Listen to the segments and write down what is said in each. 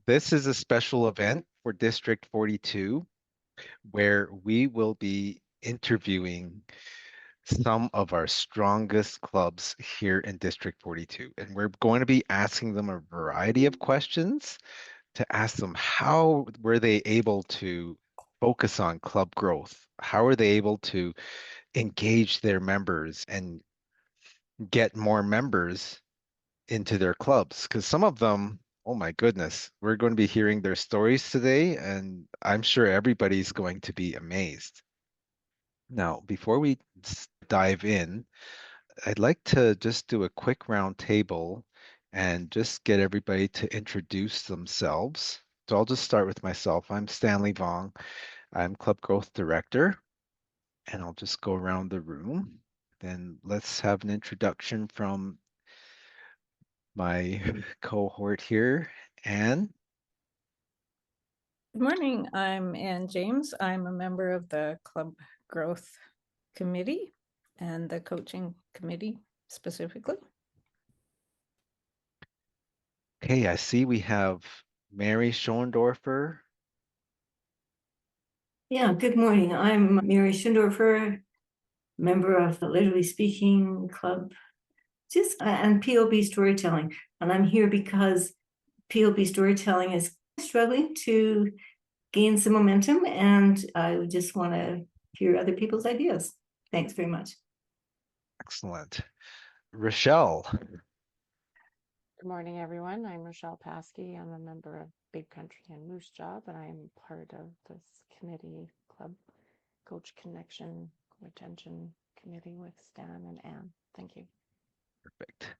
This is a special event for District 42 where we will be interviewing some of our strongest clubs here in District 42. And we're going to be asking them a variety of questions to ask them how were they able to focus on club growth? How are they able to engage their members and get more members into their clubs? Because some of them, oh my goodness, we're going to be hearing their stories today, and I'm sure everybody's going to be amazed. Now, before we dive in, I'd like to just do a quick round table and just get everybody to introduce themselves. So I'll just start with myself. I'm Stanley Vong. I'm Club Growth Director, and I'll just go around the room. Then let's have an introduction from my cohort here. Anne, Good morning. I'm Ann James. I'm a member of the Club Growth Committee and the Coaching Committee specifically. okay, I see we have Mary Schoendorfer. Yeah, good morning. I'm Mary Schindorfer, member of the Literally Speaking Club, and POB Storytelling. And I'm here because POB Storytelling is struggling to gain some momentum, and I just want to hear other people's ideas. Thanks very much. Excellent. Rochelle. Good morning, everyone. I'm Rochelle Paskey. I'm a member of Big Country and Moose Job, and I am part of this committee, Club Coach Connection Retention Committee with Stan and Anne. Thank you. Perfect.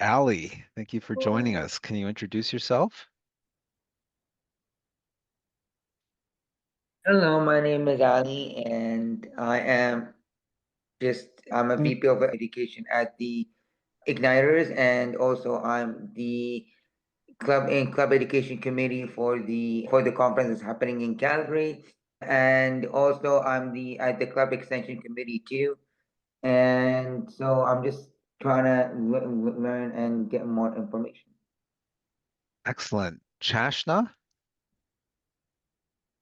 Allie, thank you for joining us. Can you introduce yourself? Hello, my name is Ali, and I'm a VP of Education at the Igniters, and also I'm the Club Education Committee for the conference that's happening in Calgary, and also I'm the at the Club Extension Committee too, and so I'm just trying to learn and get more information. Excellent. Chashna?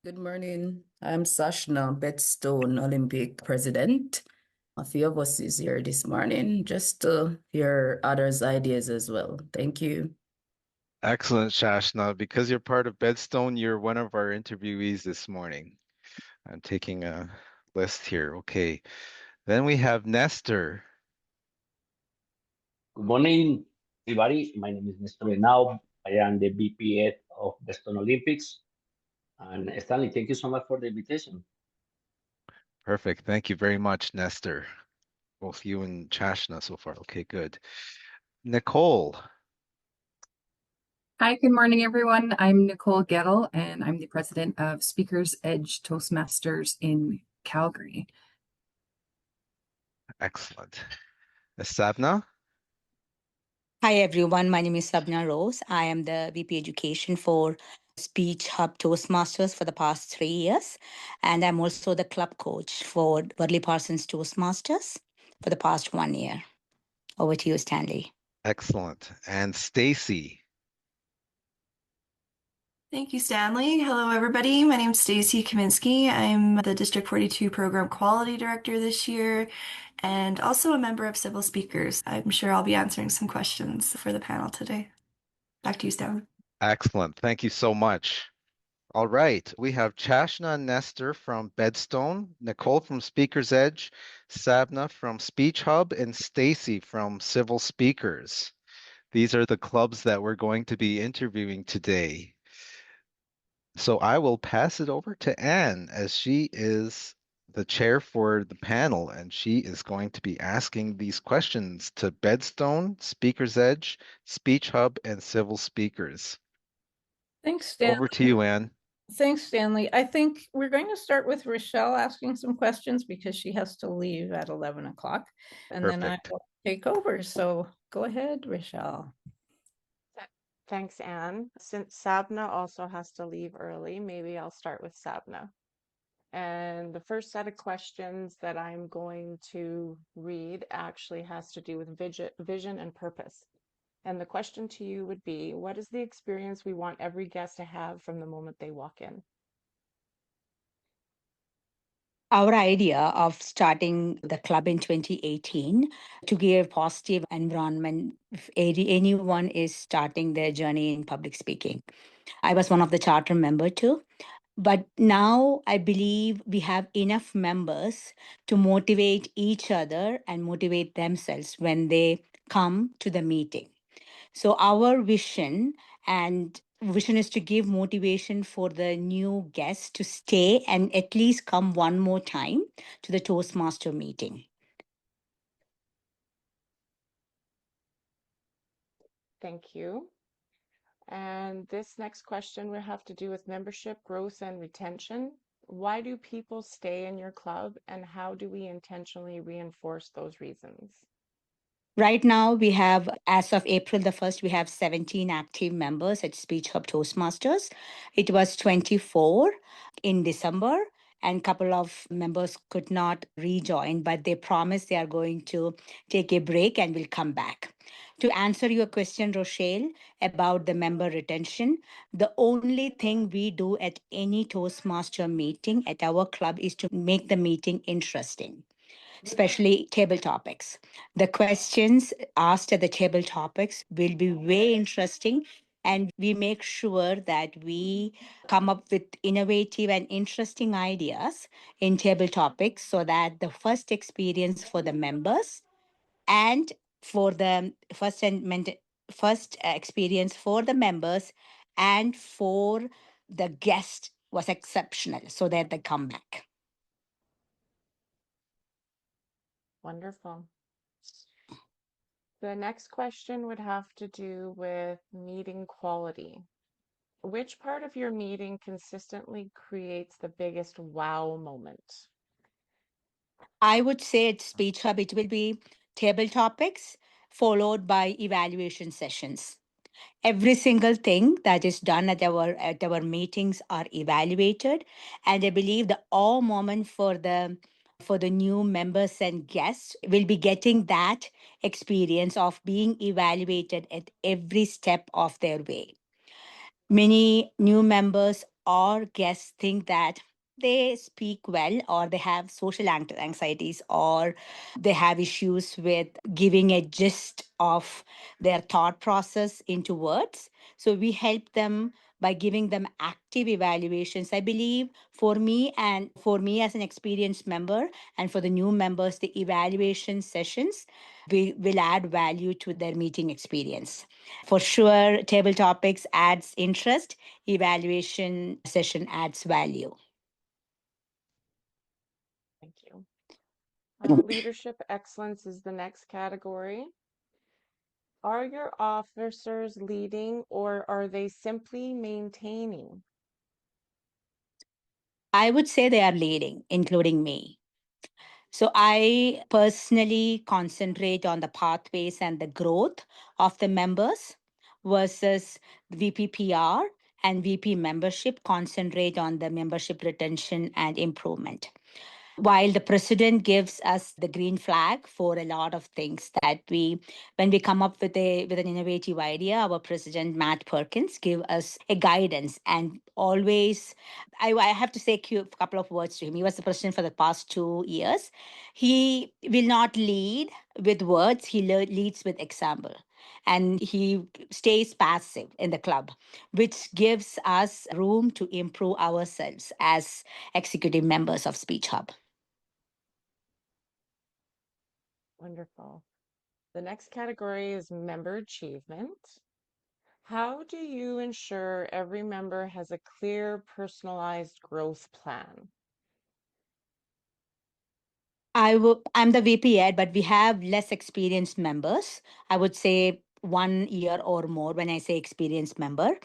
Good morning. I'm Sashna, Bedstone Olympic president. A few of us is here this morning just to hear others' ideas as well. Thank you. Excellent, Shashna. Because you're part of Bedstone, you're one of our interviewees this morning. I'm taking a list here. Okay. Then we have Nestor. Good morning, everybody. My name is Nestor Henao. I am the VP of Bedstone Olympics. And Stanley, thank you so much for the invitation. Perfect. Thank you very much, Nestor. Both you and Chashna so far. Okay, good. Nicole. Hi, good morning, everyone. I'm Nicole Gettle, and I'm the president of Speakers Edge Toastmasters in Calgary. Excellent. Sabna. Hi, everyone. My name is Sabna Rose. I am the VP Education for Speech Hub Toastmasters for the past 3 years. And I'm also the club coach for Burley Parsons Toastmasters for the past 1 year. Over to you, Stanley. Excellent. And Stacy. Thank you, Stanley. Hello, everybody. My name is Stacy Kaminsky. I'm the District 42 Program Quality Director this year and also a member of Civil Speakers. I'm sure I'll be answering some questions for the panel today. Back to you, Stanley. Excellent. Thank you so much. All right. We have Chashna and Nestor from Bedstone, Nicole from Speakers Edge, Sabna from Speech Hub, and Stacy from Civil Speakers. These are the clubs that we're going to be interviewing today. So I will pass it over to Anne as she is the chair for the panel, and she is going to be asking these questions to Bedstone, Speakers Edge, Speech Hub, and Civil Speakers. Thanks, Stanley. Over to you, Anne. Thanks, Stanley. I think we're going to start with Rochelle asking some questions because she has to leave at 11 o'clock. And Perfect. then I will take over. So go ahead, Rochelle. Thanks, Anne. Since Sabna also has to leave early, maybe I'll start with Sabna. And the first set of questions that I'm going to read actually has to do with vision and purpose. And the question to you would be, what is the experience we want every guest to have from the moment they walk in? Our idea of starting the club in 2018 to give a positive environment if anyone is starting their journey in public speaking. I was one of the charter member too. But now I believe we have enough members to motivate each other and motivate themselves when they come to the meeting. So our vision is to give motivation for the new guests to stay and at least come one more time to the Toastmaster meeting. Thank you. And this next question will have to do with membership growth and retention. Why do people stay in your club, and how do we intentionally reinforce those reasons? Right now, we have, as of April the 1st, we have 17 active members at Speech Hub Toastmasters. It was 24 in December, and a couple of members could not rejoin, but they promised they are going to take a break and will come back. To answer your question, Rochelle, about the member retention, the only thing we do at any Toastmaster meeting at our club is to make the meeting interesting, especially table topics. The questions asked at the table topics will be very interesting, and we make sure that we come up with innovative and interesting ideas in table topics so that the first experience for the members and for the first experience for the members and for the guest was exceptional so that they come back. Wonderful. The next question would have to do with meeting quality. Which part of your meeting consistently creates the biggest wow moment? I would say at Speech Hub, it will be table topics followed by evaluation sessions. Every single thing that is done at our meetings are evaluated, and I believe the awe moment for the new members and guests will be getting that experience of being evaluated at every step of their way. Many new members or guests think that they speak well or they have social anxieties or they have issues with giving a gist of their thought process into words. So we help them by giving them active evaluations. I believe for me as an experienced member and for the new members, the evaluation sessions will add value to their meeting experience. For sure, table topics adds interest, evaluation session adds value. Thank you. Leadership excellence is the next category. Are your officers leading or are they simply maintaining? I would say they are leading, including me. So I personally concentrate on the pathways and the growth of the members versus VPPR and VP membership concentrate on the membership retention and improvement. While the president gives us the green flag for a lot of things that when we come up with an innovative idea, our president Matt Perkins give us a guidance and always I have to say a couple of words to him. He was the president for the past 2 years. He will not lead with words, he leads with example. And he stays passive in the club, which gives us room to improve ourselves as executive members of Speech Hub. Wonderful. The next category is member achievement. How do you ensure every member has a clear, personalized growth plan? I'm the VP Ed, but we have less experienced members. I would say 1 year or more when I say experienced member.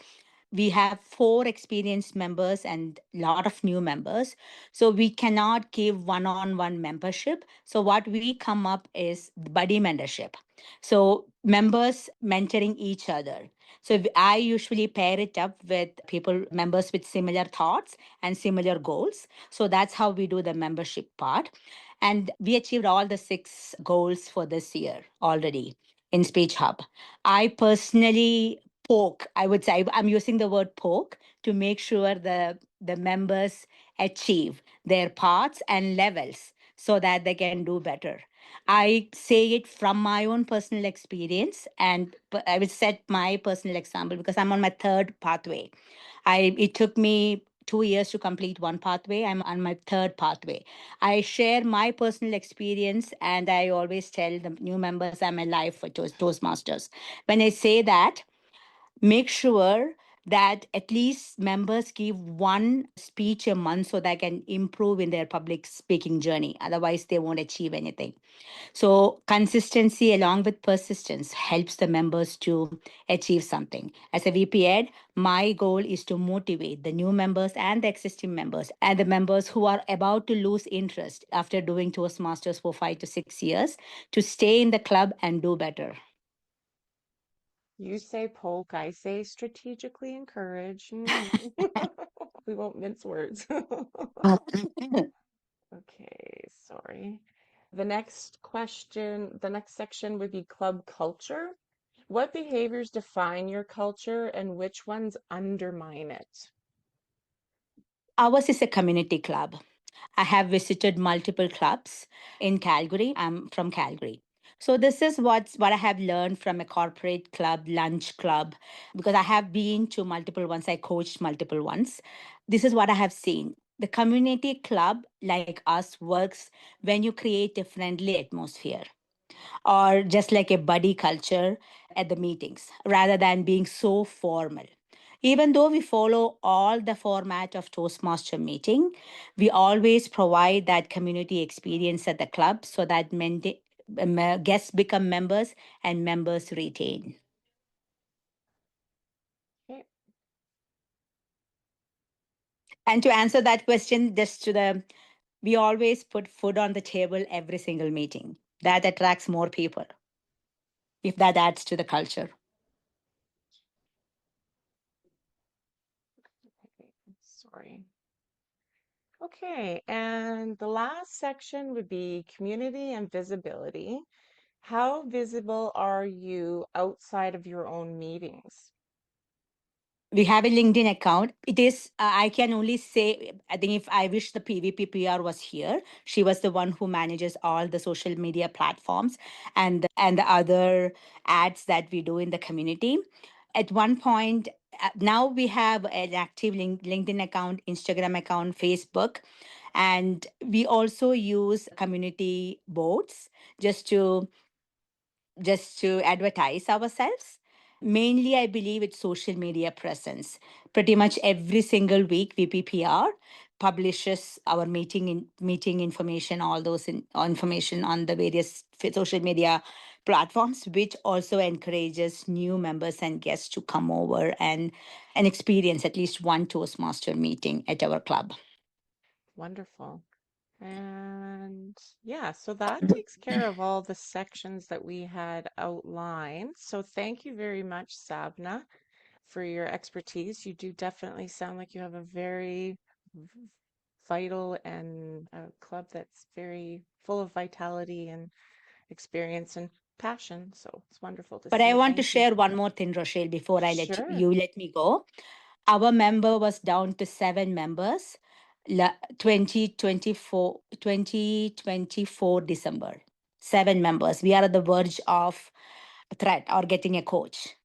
We have 4 experienced members and a lot of new members. So we cannot give one-on-one membership. So what we come up is buddy mentorship. So members mentoring each other. So I usually pair it up with members with similar thoughts and similar goals. So that's how we do the membership part. And we achieved all the 6 goals for this year already. in Speech Hub. I personally poke, I would say, I'm using the word poke to make sure the members achieve their parts and levels so that they can do better. I say it from my own personal experience, and I will set my personal example because I'm on my third pathway. It took me 2 years to complete one pathway. I'm on my third pathway. I share my personal experience, and I always tell the new members I'm alive for Toastmasters. When I say that, make sure that at least members give one speech a month so they can improve in their public speaking journey. Otherwise, they won't achieve anything. So, consistency along with persistence helps the members to achieve something. As a VP Ed, my goal is to motivate the new members and the existing members and the members who are about to lose interest after doing Toastmasters for 5 to 6 years to stay in the club and do better. You say poke, I say strategically encourage. We won't mince words. Okay, sorry. The next section would be club culture. What behaviors define your culture and which ones undermine it? Ours is a community club. I have visited multiple clubs in Calgary. I'm from Calgary. So this is what I have learned from a corporate club, lunch club, because I have been to multiple ones. I coached multiple ones. This is what I have seen. The community club like us works when you create a friendly atmosphere or just like a buddy culture at the meetings rather than being so formal. Even though we follow all the format of Toastmaster meeting, we always provide that community experience at the club so that guests become members and members retain. Okay. And to answer that question, we always put food on the table every single meeting. That attracts more people if that adds to the culture. Sorry. Okay, and the last section would be community and visibility. How visible are you outside of your own meetings? We have a LinkedIn account. It is, I can only say, I think if I wish the PVPPR was here, she was the one who manages all the social media platforms and the other ads that we do in the community. At one point, now we have an active LinkedIn account, Instagram account, Facebook, and we also use community boards just to advertise ourselves. Mainly, I believe it's social media presence. Pretty much every single week, VPPR publishes our meeting information, all those information on the various social media platforms, which also encourages new members and guests to come over and experience at least one Toastmaster meeting at our club. Wonderful. And yeah, so that takes care of all the sections that we had outlined. So thank you very much, Sabna, for your expertise. You do definitely sound like you have a very vital and a club that's very full of vitality and experience and passion. So it's wonderful to But see. I want to Thank you. share one more thing, Rochelle, before I Sure. let me go. Our member was down to 7 members, 2024 December. 7 members. We are at the verge of threat or getting a coach.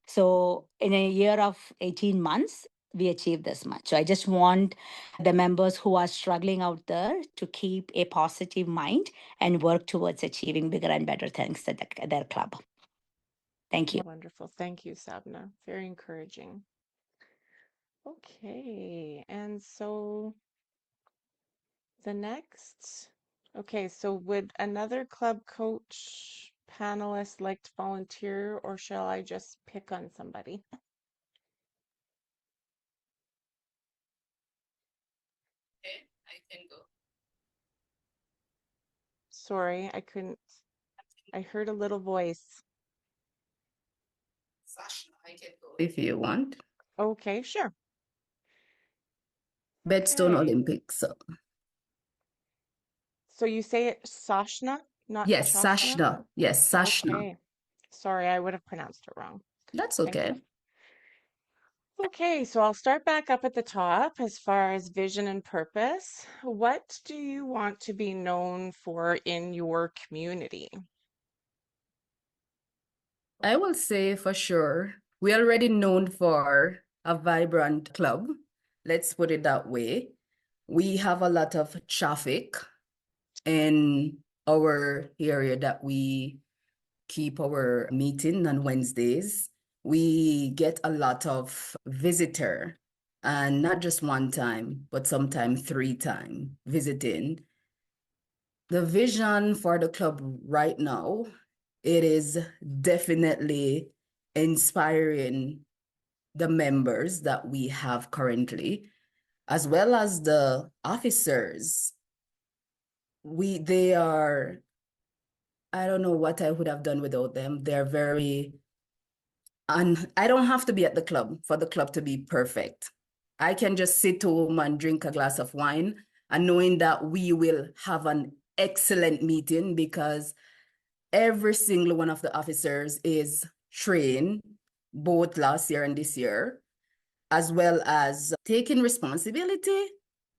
So in a year of 18 months, we achieved this much. So I just want the members who are struggling out there to keep a positive mind and work towards achieving bigger and better things at their club. Thank you. Wonderful. Thank you, Sabna. Very encouraging. Okay, and so the next, okay, so would another club coach panelist like to volunteer, or shall I just pick on somebody? I can go. Sorry, I couldn't. I heard a little voice. Sasha, I can go if you want. Okay, sure. Bedstone Okay. Olympics. So you say it Sashna, not Yes, Shashna? Sashna. Yes, Sashna. Okay. Sorry, I would have pronounced it wrong. That's Thank okay. you. Okay, so I'll start back up at the top as far as vision and purpose. What do you want to be known for in your community? I will say for sure, we're already known for a vibrant club. Let's put it that way. We have a lot of traffic in our area that we keep our meeting on Wednesdays. We get a lot of visitor, and not just one time, but sometimes 3 times visiting. The vision for the club right now, it is definitely inspiring the members that we have currently, as well as the officers. They are, I don't know what I would have done without them. They're very, and I don't have to be at the club for the club to be perfect. I can just sit home and drink a glass of wine and knowing that we will have an excellent meeting because every single one of the officers is trained, both last year and this year, as well as taking responsibility.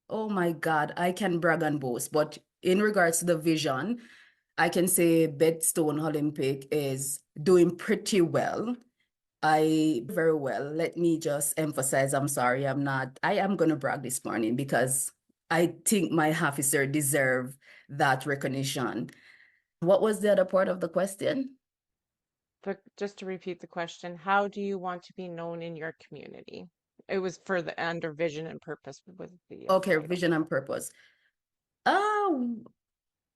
Oh my God, I can brag and boast. But in regards to the vision, I can say Bedstone Olympic is doing pretty well. Very well. Let me just emphasize, I'm sorry, I am going to brag this morning because I think my officer deserve that recognition. What was the other part of the question? Just to repeat the question, how do you want to be known in your community? It was for the under vision and purpose with the Okay, title. vision and purpose.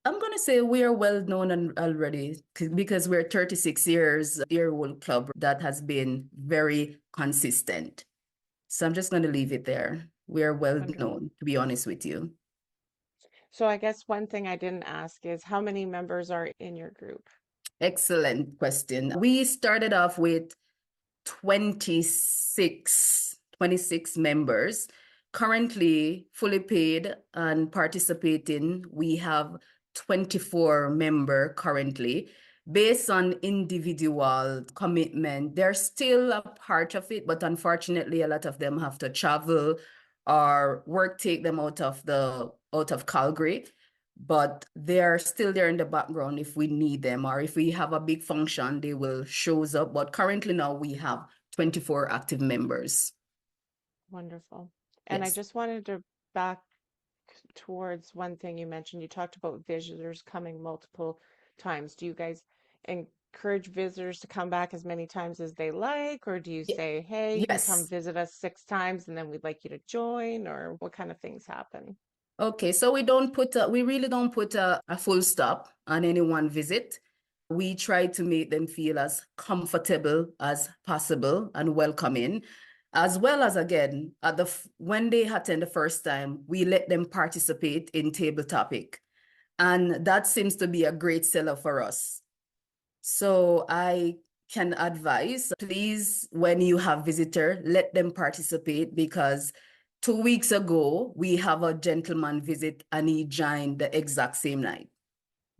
I'm going to say we are well known already because we're 36 year-old club that has been very consistent. So I'm just going to leave it there. We are well known, to be honest with you. So I guess one thing I didn't ask is how many members are in your group? Excellent question. We started off with 26 members. Currently fully paid and participating, we have 24 member currently. Based on individual commitment, they're still a part of it, but unfortunately, a lot of them have to travel or work take them out of Calgary. But they're still there in the background if we need them, or if we have a big function, they will shows up. But currently now we have 24 active members. Wonderful. And Yes. I just wanted to back towards one thing you mentioned. You talked about visitors coming multiple times. Do you guys encourage visitors to come back as many times as they like, or do you say, hey, you can come visit us 6 times and then we'd like you to join, or what kind of things happen? Okay, so we really don't put a full stop on any one visit. We try to make them feel as comfortable as possible and welcoming, as well as, again, when they attend the first time, we let them participate in table topic. And that seems to be a great seller for us. So I can advise, please, when you have visitor, let them participate, because 2 weeks ago, we have a gentleman visit and he joined the exact same night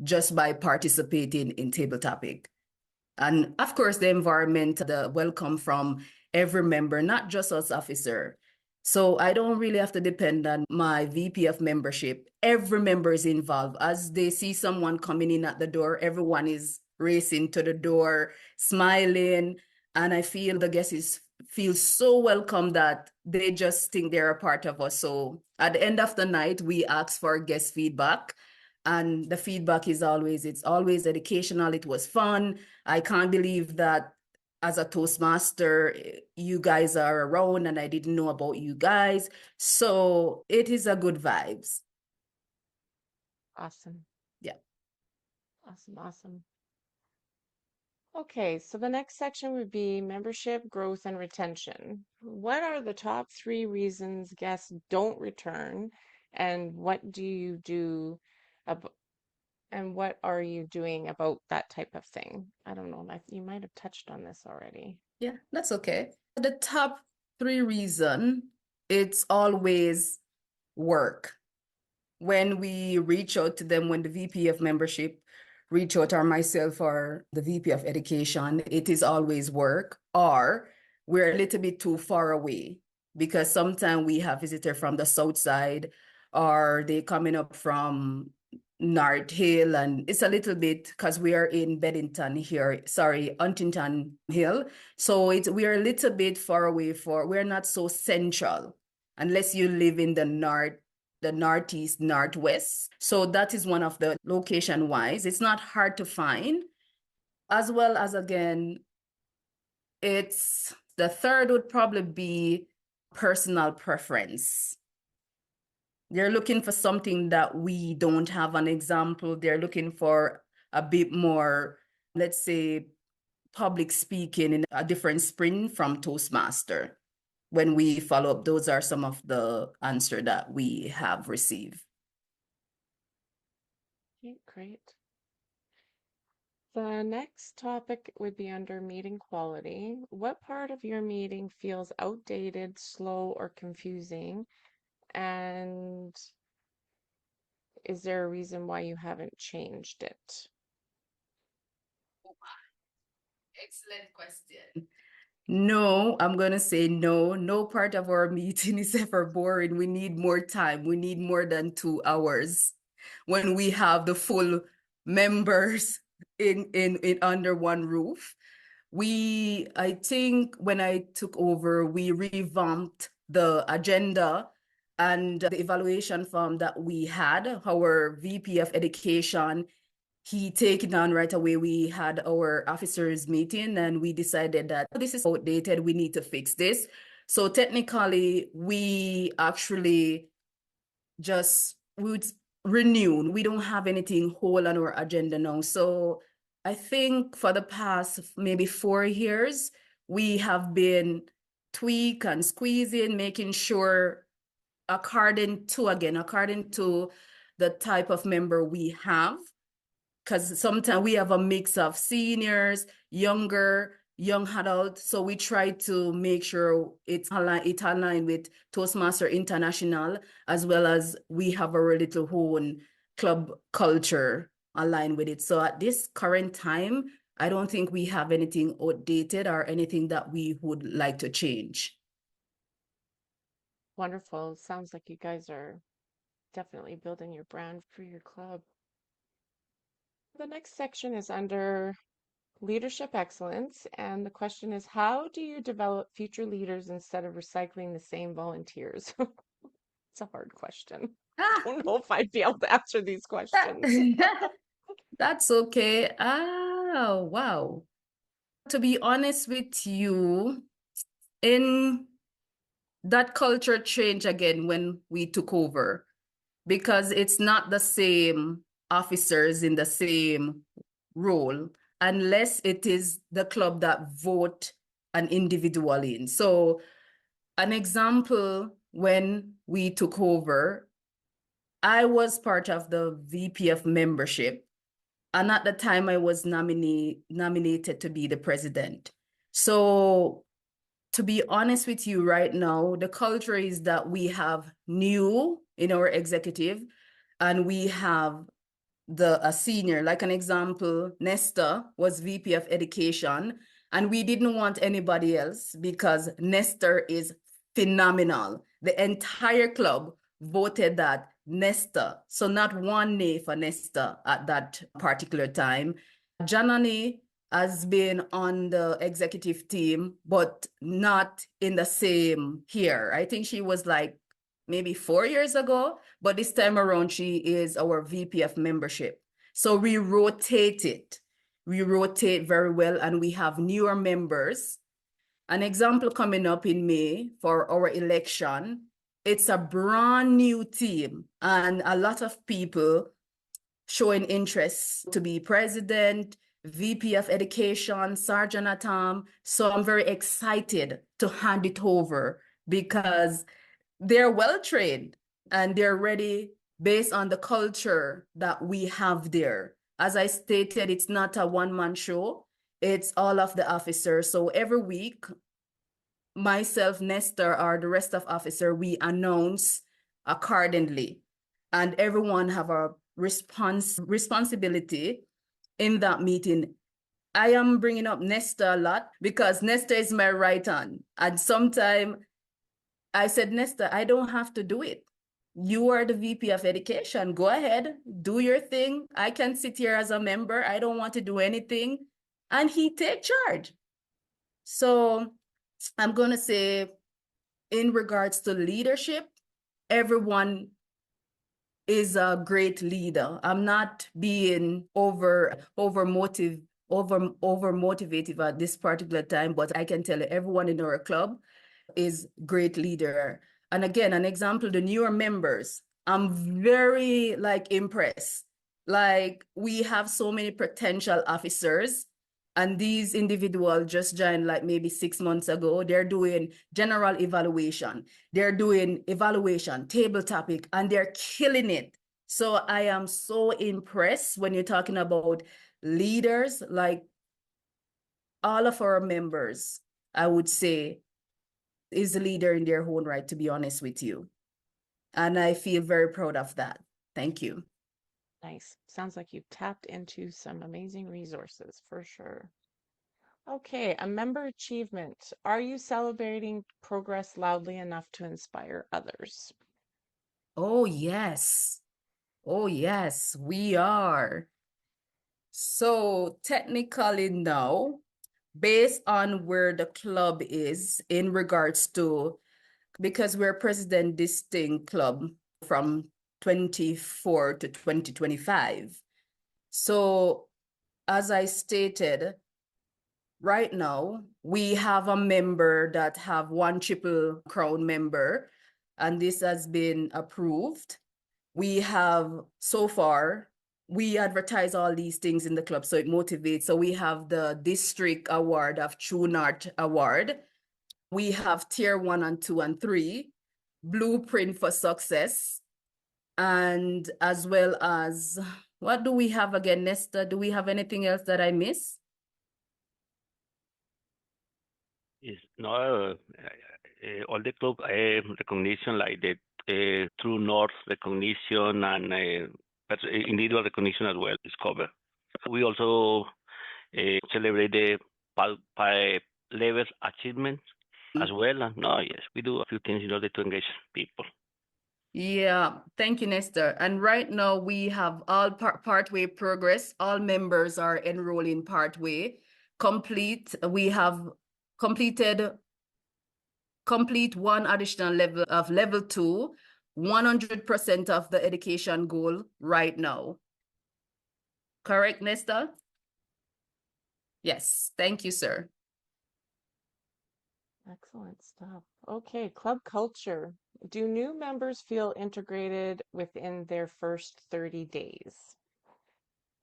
just by participating in table topic. And of course, the environment, the welcome from every member, not just us officer. So I don't really have to depend on my VP of membership. Every member is involved. As they see someone coming in at the door, everyone is racing to the door, smiling. And I feel the guests feel so welcome that they just think they're a part of us. So at the end of the night, we ask for guest feedback. And the feedback is it's always educational. It was fun. I can't believe that as a Toastmaster, you guys are around and I didn't know about you guys. So it is a good vibes. Awesome. Yeah. Awesome. Okay, so the next section would be membership, growth, and retention. What are the top 3 reasons guests don't return, and what do you do and what are you doing about that type of thing? I don't know, you might have touched on this already. Yeah, that's okay. The top 3 reasons, it's always work. When we reach out to them, when the VP of membership reach out, or myself or the VP of Education, it is always work, or we're a little bit too far away because sometimes we have visitors from the south side or they coming up from North Hill, and it's a little bit because we are in Beddington here, sorry, Huntington Hill. So we're a little bit far away we're not so central unless you live in the northeast, northwest. So that is one of the location wise. It's not hard to find, as well as, again, it's the third would probably be personal preference. They're looking for something that we don't have. An example, they're looking for a bit more, let's say, public speaking in a different spring from Toastmaster. When we follow up, those are some of the answer that we have received. Okay, great. The next topic would be under meeting quality. What part of your meeting feels outdated, slow, or confusing? And is there a reason why you haven't changed it? Excellent question. No, I'm going to say no. No part of our meeting is ever boring. We need more time. We need more than 2 hours when we have the full members in under one roof. I think when I took over, we revamped the agenda and the evaluation form that we had. Our VP of Education, he take it on right away. We had our officers meeting and we decided that this is outdated. We need to fix this. So technically, we actually just would renew. We don't have anything whole on our agenda now. So I think for the past maybe 4 years, we have been tweak and squeezing, making sure according to the type of member we have, because sometimes we have a mix of seniors, young adults. So we try to make sure it align with Toastmaster International, as well as we have our little own club culture aligned with it. So at this current time, I don't think we have anything outdated or anything that we would like to change. Wonderful. Sounds like you guys are definitely building your brand for your club. The next section is under leadership excellence, and the question is, how do you develop future leaders instead of recycling the same volunteers? It's a hard question. I don't know if I'd be able to answer these questions. That's okay. Oh, wow. To be honest with you, in that culture change again when we took over, because it's not the same officers in the same role unless it is the club that vote an individual in. So an example, when we took over, I was part of the VP of membership, and at the time I was nominated to be the president. So to be honest with you right now, the culture is that we have new in our executive, and we have a senior. Like an example, Nesta was VP of Education, and we didn't want anybody else because Nestor is phenomenal. The entire club voted that Nesta, so not one nay for Nesta at that particular time. Janani has been on the executive team, but not in the same here. I think she was like maybe 4 years ago, but this time around, she is our VP of membership. So we rotate it. We rotate very well, and we have newer members. An example coming up in May for our election, it's a brand new team, and a lot of people showing interest to be president, VP of Education, Sergeant at Arms. So I'm very excited to hand it over because they're well trained and they're ready based on the culture that we have there. As I stated, it's not a one-man show. It's all of the officers. So every week, myself, Nestor, or the rest of officer, we announce accordingly. And everyone have a responsibility in that meeting. I am bringing up Nesta a lot because Nesta is my right hand. And sometimes I said, Nesta, I don't have to do it. You are the VP of Education. Go ahead, do your thing. I can sit here as a member. I don't want to do anything. And he take charge. So I'm going to say, in regards to leadership, everyone is a great leader. I'm not being over motivated at this particular time, but I can tell you everyone in our club is great leader. And again, an example, the newer members, I'm very impressed. Like, we have so many potential officers, and these individuals just joined like maybe 6 months ago. They're doing general evaluation. They're doing evaluation, table topic, and they're killing it. So I am so impressed when you're talking about leaders, like all of our members, I would say, is a leader in their own right, to be honest with you. And I feel very proud of that. Thank you. Nice. Sounds like you've tapped into some amazing resources for sure. Okay, a member achievement. Are you celebrating progress loudly enough to inspire others? Oh, yes. Oh, yes, we are. So technically now, based on where the club is in regards to, because we're President Distinct Club from 24 to 2025. So as I stated, right now, we have a member that have 1 Triple Crown member, and this has been approved. We have, so far, we advertise all these things in the club, so it motivates. So we have the District Award of True North Award. We have Tier 1 and 2 and 3, Blueprint for Success, and as well as, what do we have again, Nesta? Do we have anything else that I miss? Is no all the club recognition, like the True North recognition and but individual recognition as well is covered. We also celebrate the level achievements as well. And no, yes, we do a few things in order to engage people. Yeah, thank you, Nestor. And right now we have all partway progress. All members are enrolling partway. We have complete 1 additional level of level 2, 100% of the education goal right now. Correct, Nestor? Yes, thank you, sir. Excellent stuff. Okay, club culture. Do new members feel integrated within their first 30 days?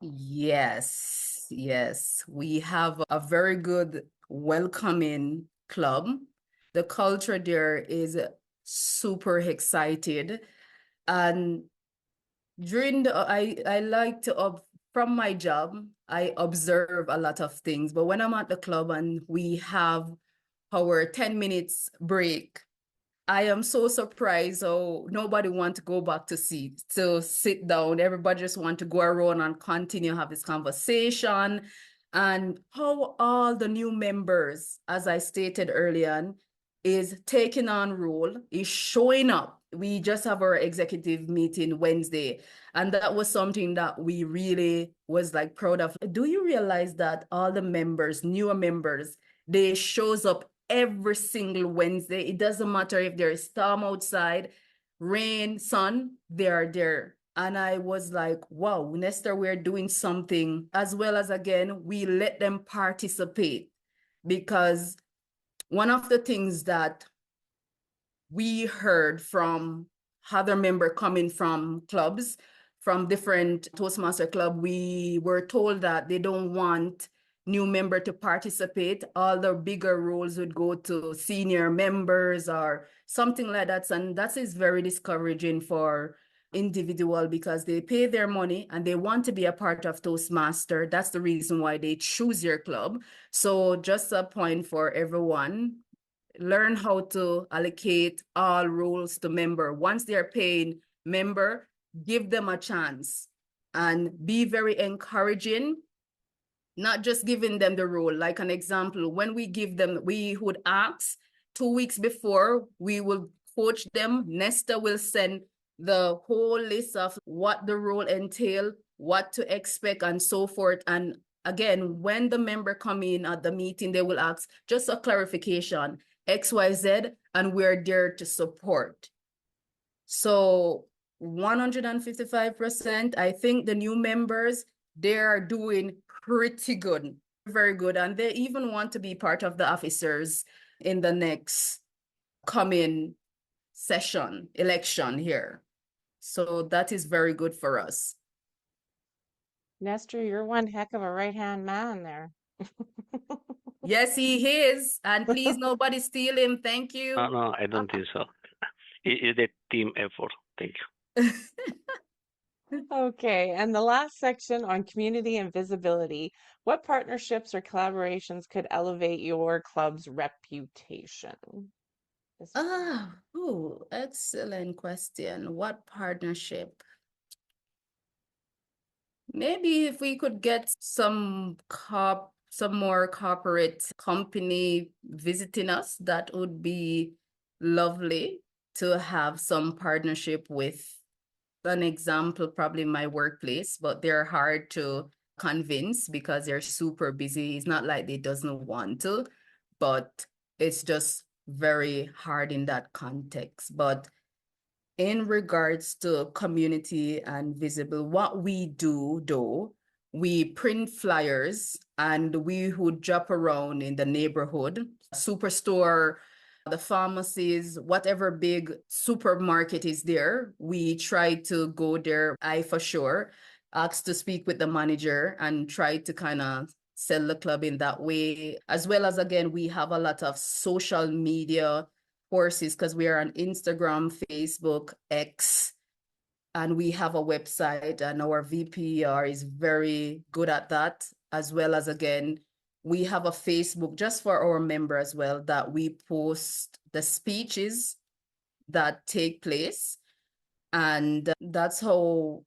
Yes, we have a very good welcoming club. The culture there is super excited, and during I like to from my job, I observe a lot of things, but when I'm at the club and we have our 10 minutes break, I am so surprised how nobody wants to go back to sit down. Everybody just want to go around and continue have this conversation. And how all the new members, as I stated earlier, is taking on role, is showing up. We just have our executive meeting Wednesday, and that was something that we really was proud of. Do you realize that all the members, newer members, they shows up every single Wednesday? It doesn't matter if there's storm outside, rain, sun, they are there. And I was like, wow, Nestor, we're doing something. As well as, again, we let them participate, because one of the things that we heard from other members coming from clubs, from different Toastmaster club, we were told that they don't want new member to participate. All the bigger roles would go to senior members or something like that. And that is very discouraging for individual, because they pay their money and they want to be a part of Toastmaster. That's the reason why they choose your club. So just a point for everyone, learn how to allocate all roles to member. Once they're paying member, give them a chance and be very encouraging not just giving them the role. Like an example, when we give them, we would ask 2 weeks before, we will coach them. Nesta will send the whole list of what the role entail, what to expect, and so forth. And again, when the member come in at the meeting, they will ask just a clarification, XYZ, and we're there to support. So 155%, I think the new members, they're doing pretty good, very good. And they even want to be part of the officers in the next coming election here. So that is very good for us. Nestor, you're one heck of a right-hand man there. Yes, he is. And please, nobody steal him. Thank you. No, I don't think so. It's a team effort. Thank you. Okay, and the last section on community and visibility. What partnerships or collaborations could elevate your club's reputation? Excellent question. What partnership? Maybe if we could get some more corporate company visiting us, that would be lovely to have some partnership with. An example, probably my workplace, but they're hard to convince because they're super busy. It's not like they doesn't want to, but it's just very hard in that context. But in regards to community and visible, what we do though, we print flyers and we would drop around in the neighborhood, superstore, the pharmacies, whatever big supermarket is there, we try to go there, I for sure, ask to speak with the manager and try to kind of sell the club in that way. As well as, again, we have a lot of social media courses because we are on Instagram, Facebook, X, and we have a website, and our VPR is very good at that. As well as, again, we have a Facebook just for our members as well, that we post the speeches that take place. And that's how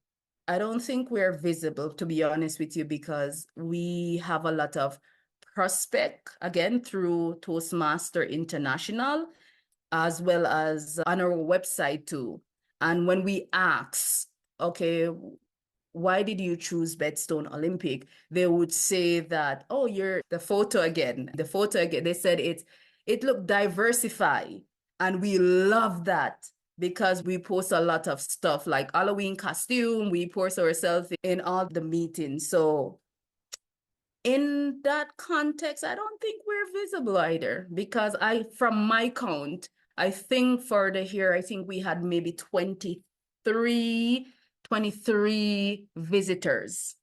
I don't think we're visible, to be honest with you, because we have a lot of prospect, again, through Toastmaster International, as well as on our website too. And when we ask, okay, why did you choose Bedstone Olympic? They would say that, oh, you're the photo again. They said it looked diversified. And we love that because we post a lot of stuff like Halloween costume. We post ourselves in all the meetings. So in that context, I don't think we're visible either, because from my count, I think for the year, I think we had maybe 23 visitors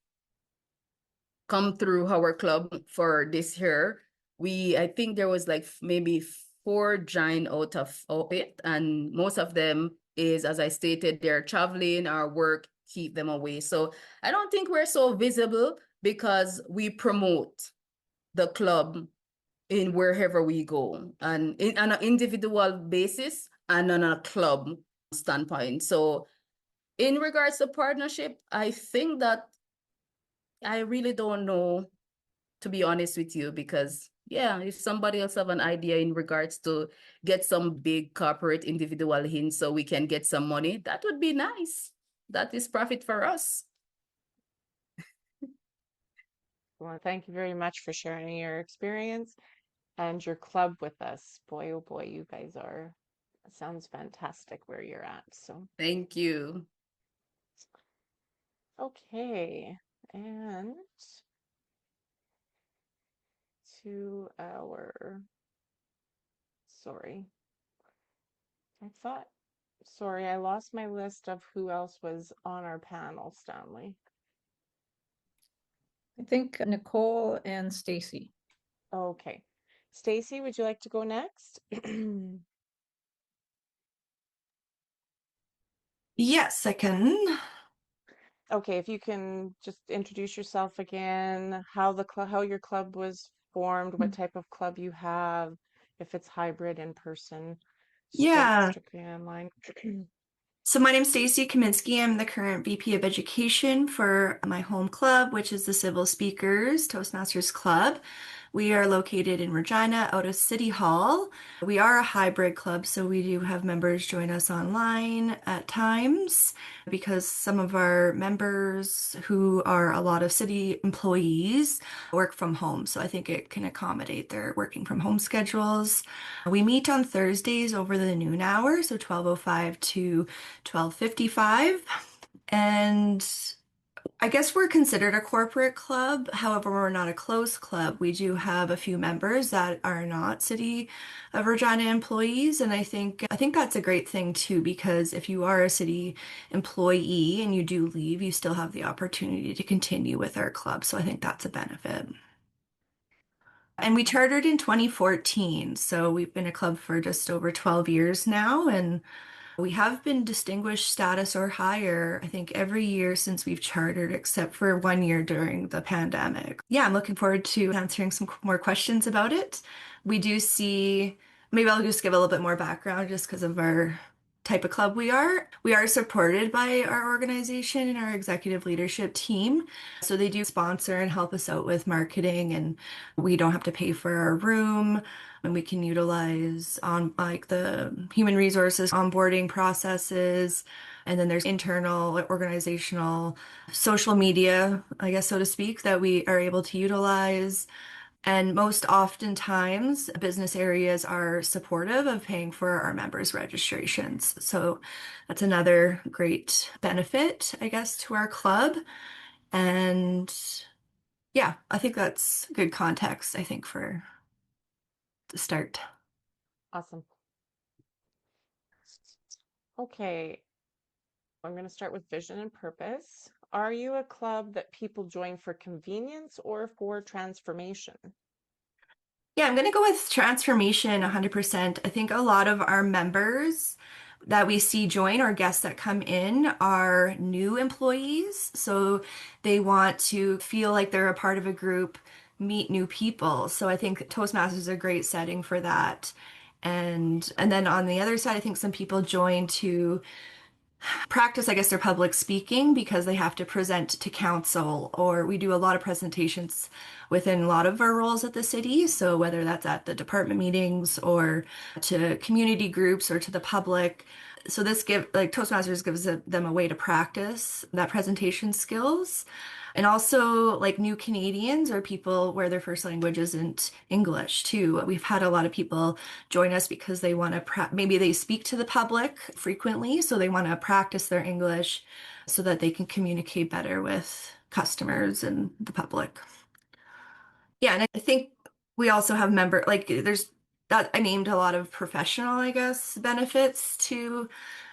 come through our club for this year. I think there was like maybe 4 join out of it, and most of them is, as I stated, they're traveling or work keep them away. So I don't think we're so visible because we promote the club in wherever we go, and on an individual basis and on a club standpoint. So in regards to partnership, I think that I really don't know, to be honest with you, because yeah, if somebody else have an idea in regards to get some big corporate individual in so we can get some money, that would be nice. That is profit for us. Well, thank you very much for sharing your experience and your club with us. Boy, oh boy, you guys are, it sounds fantastic where you're at. So thank you. Okay, and to our, sorry, I lost my list of who else was on our panel, Stanley. I think Nicole and Stacy. Okay. Stacy, would you like to go next? Yes, I can. Okay, if you can just introduce yourself again, how your club was formed, what type of club you have, if it's hybrid, in person, Yeah. strictly online. So my name's Stacy Kaminsky. I'm the current VP of Education for my home club, which is the Civil Speakers Toastmasters Club. We are located in Regina, out of City Hall. We are a hybrid club, so we do have members join us online at times because some of our members who are a lot of city employees work from home. So I think it can accommodate their working from home schedules. We meet on Thursdays over the noon hour, so 12:05 to 12:55. And I guess we're considered a corporate club. However, we're not a closed club. We do have a few members that are not City of Regina employees, and I think that's a great thing too, because if you are a city employee and you do leave, you still have the opportunity to continue with our club. So I think that's a benefit. And we chartered in 2014, so we've been a club for just over 12 years now, and we have been distinguished status or higher, I think, every year since we've chartered, except for 1 year during the pandemic. Yeah, I'm looking forward to answering some more questions about it. We do see, maybe I'll just give a little bit more background just because of our type of club we are. We are supported by our organization and our executive leadership team. So they do sponsor and help us out with marketing, and we don't have to pay for our room, and we can utilize on like the human resources onboarding processes. And then there's internal organizational social media, I guess, so to speak, that we are able to utilize. And most oftentimes, business areas are supportive of paying for our members' registrations. So that's another great benefit, I guess, to our club. And yeah, I think that's good context, I think, for the start. Awesome. Okay, I'm going to start with vision and purpose. Are you a club that people join for convenience or for transformation? Yeah, I'm going to go with transformation 100%. I think a lot of our members that we see join or guests that come in are new employees. So they want to feel like they're a part of a group, meet new people. So I think Toastmasters is a great setting for that. And then on the other side, I think some people join to practice, I guess, their public speaking because they have to present to council, or we do a lot of presentations within a lot of our roles at the city. So whether that's at the department meetings or to community groups or to the public. So Toastmasters gives them a way to practice that presentation skills. And also like new Canadians or people where their first language isn't English too. We've had a lot of people join us because they want to maybe they speak to the public frequently, so they want to practice their English so that they can communicate better with customers and the public. Yeah, and I think we also have there's that I named a lot of professional, I guess, benefits to,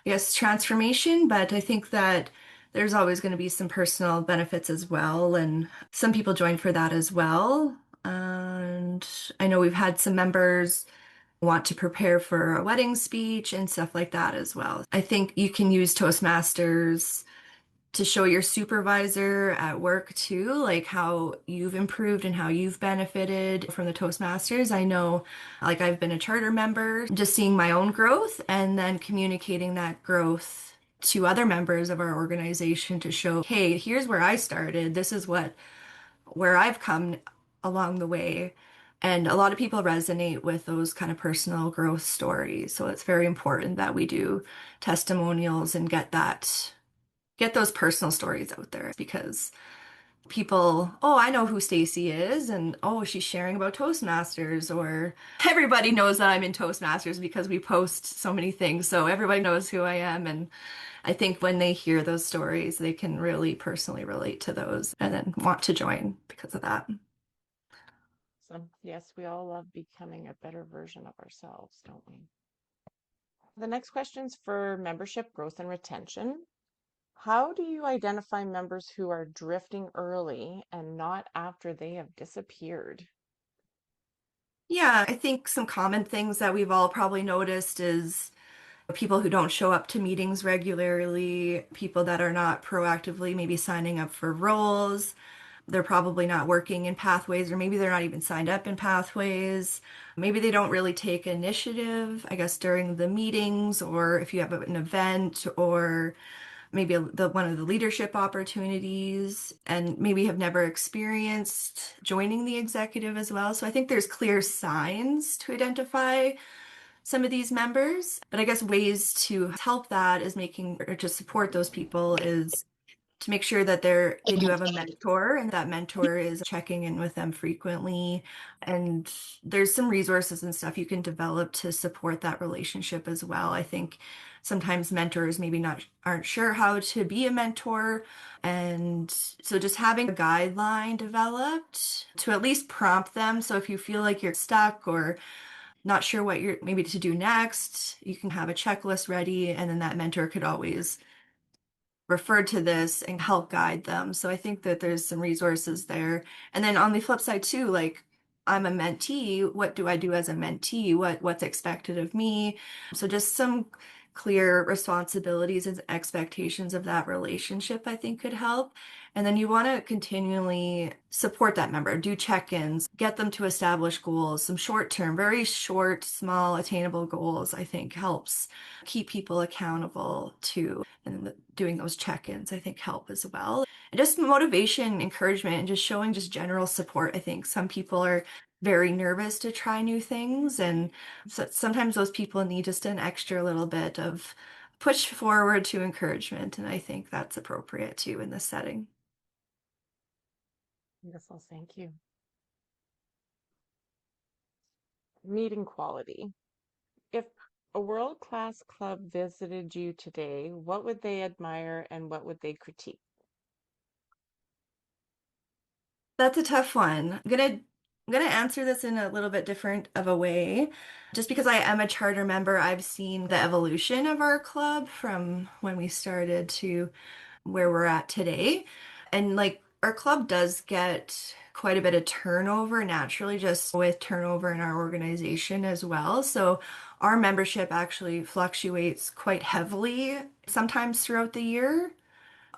I guess, transformation, but I think that there's always going to be some personal benefits as well, and some people join for that as well. And I know we've had some members want to prepare for a wedding speech and stuff like that as well. I think you can use Toastmasters to show your supervisor at work too, like how you've improved and how you've benefited from the Toastmasters. I know, like, I've been a charter member, just seeing my own growth and then communicating that growth to other members of our organization to show, hey, here's where I started. This is where I've come along the way. And a lot of people resonate with those kind of personal growth stories. So it's very important that we do testimonials and get those personal stories out there, because people, oh, I know who Stacy is, and oh, she's sharing about Toastmasters, or everybody knows that I'm in Toastmasters because we post so many things. So everybody knows who I am. And I think when they hear those stories, they can really personally relate to those and then want to join because of that. So yes, we all love becoming a better version of ourselves, don't we? The next question is for membership growth and retention. How do you identify members who are drifting early and not after they have disappeared? Yeah, I think some common things that we've all probably noticed is people who don't show up to meetings regularly, people that are not proactively maybe signing up for roles, they're probably not working in pathways, or maybe they're not even signed up in pathways. Maybe they don't really take initiative, I guess, during the meetings, or if you have an event, or maybe one of the leadership opportunities, and maybe have never experienced joining the executive as well. So I think there's clear signs to identify some of these members. But I guess ways to help that is making, or to support those people, is to make sure that they do have a mentor, and that mentor is checking in with them frequently. And there's some resources and stuff you can develop to support that relationship as well. I think sometimes mentors maybe aren't sure how to be a mentor, and so just having a guideline developed to at least prompt them. So if you feel like you're stuck or not sure what you're maybe to do next, you can have a checklist ready, and then that mentor could always refer to this and help guide them. So I think that there's some resources there. And then on the flip side too, like, I'm a mentee, what do I do as a mentee? What's expected of me? So just some clear responsibilities and expectations of that relationship, I think, could help. And then you want to continually support that member, do check-ins, get them to establish goals, some short-term, very short, small, attainable goals, I think helps keep people accountable to. And doing those check-ins, I think, help as well. And just motivation, encouragement, and just showing just general support. I think some people are very nervous to try new things, and so sometimes those people need just an extra little bit of push forward to encouragement, and I think that's appropriate too in this setting. Beautiful, thank you. Meeting quality. If a world-class club visited you today, what would they admire and what would they critique? That's a tough one. I'm gonna answer this in a little bit different of a way. Just because I am a charter member, I've seen the evolution of our club from when we started to where we're at today. And like, our club does get quite a bit of turnover naturally, just with turnover in our organization as well. So our membership actually fluctuates quite heavily sometimes throughout the year,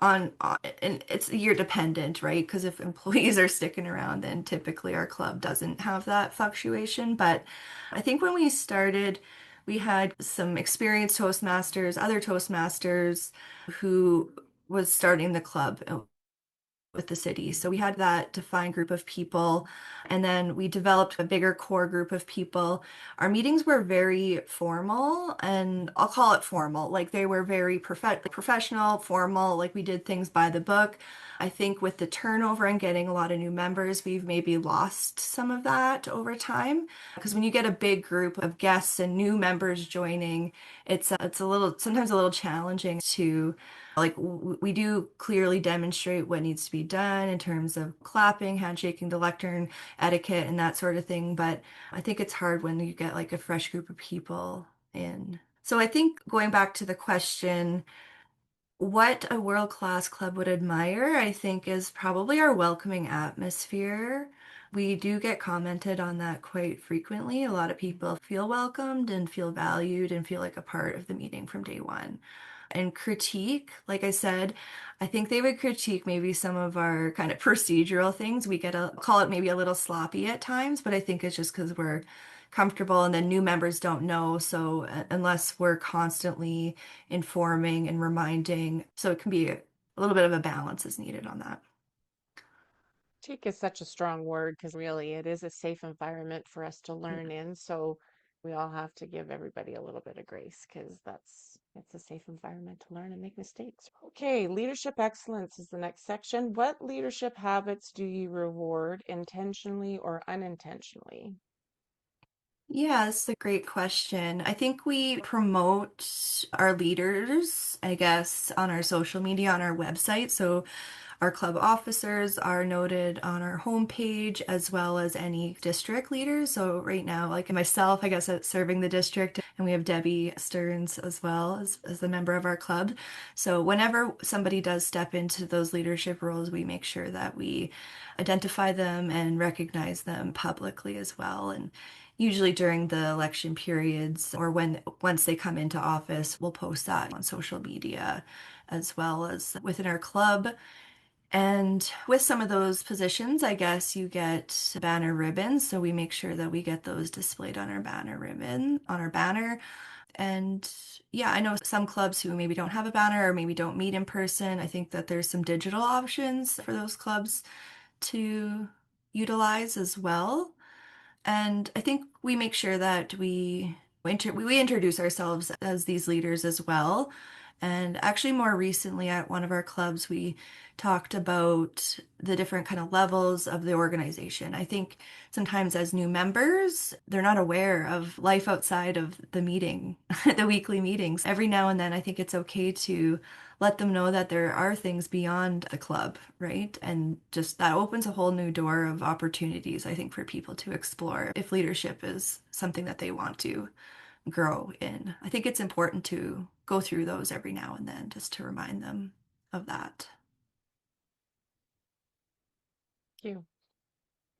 and it's year dependent, right? Because if employees are sticking around, then typically our club doesn't have that fluctuation. But I think when we started, we had some experienced Toastmasters, other Toastmasters who was starting the club with the city. So we had that defined group of people, and then we developed a bigger core group of people. Our meetings were very formal, and I'll call it formal. Like, they were very professional, formal, like we did things by the book. I think with the turnover and getting a lot of new members, we've maybe lost some of that over time. Because when you get a big group of guests and new members joining, it's a little, sometimes a little challenging to, like, we do clearly demonstrate what needs to be done in terms of clapping, handshaking, the lectern etiquette, and that sort of thing. But I think it's hard when you get like a fresh group of people in. So I think going back to the question, what a world-class club would admire, I think, is probably our welcoming atmosphere. We do get commented on that quite frequently. A lot of people feel welcomed and feel valued and feel like a part of the meeting from day one. And critique, like I said, I think they would critique maybe some of our kind of procedural things. We get a call it maybe a little sloppy at times, but I think it's just because we're comfortable, and then new members don't know. So unless we're constantly informing and reminding, so it can be a little bit of a balance is needed on that. Critique is such a strong word because really it is a safe environment for us to learn in. So we all have to give everybody a little bit of grace because it's a safe environment to learn and make mistakes. Okay, leadership excellence is the next section. What leadership habits do you reward intentionally or unintentionally? Yeah, that's a great question. I think we promote our leaders, I guess, on our social media, on our website. So our club officers are noted on our homepage, as well as any district leaders. So right now, like myself, I guess, serving the district, and we have Debbie Stearns as well as a member of our club. So whenever somebody does step into those leadership roles, we make sure that we identify them and recognize them publicly as well. And usually during the election periods, or once they come into office, we'll post that on social media as well as within our club. And with some of those positions, I guess you get banner ribbons. So we make sure that we get those displayed on our banner. And yeah, I know some clubs who maybe don't have a banner or maybe don't meet in person. I think that there's some digital options for those clubs to utilize as well. And I think we make sure that we introduce ourselves as these leaders as well. And actually, more recently at one of our clubs, we talked about the different kind of levels of the organization. I think sometimes as new members, they're not aware of life outside of the meeting, the weekly meetings. Every now and then, I think it's okay to let them know that there are things beyond the club, right? And just that opens a whole new door of opportunities, I think, for people to explore if leadership is something that they want to grow in. I think it's important to go through those every now and then just to remind them of that. Thank you.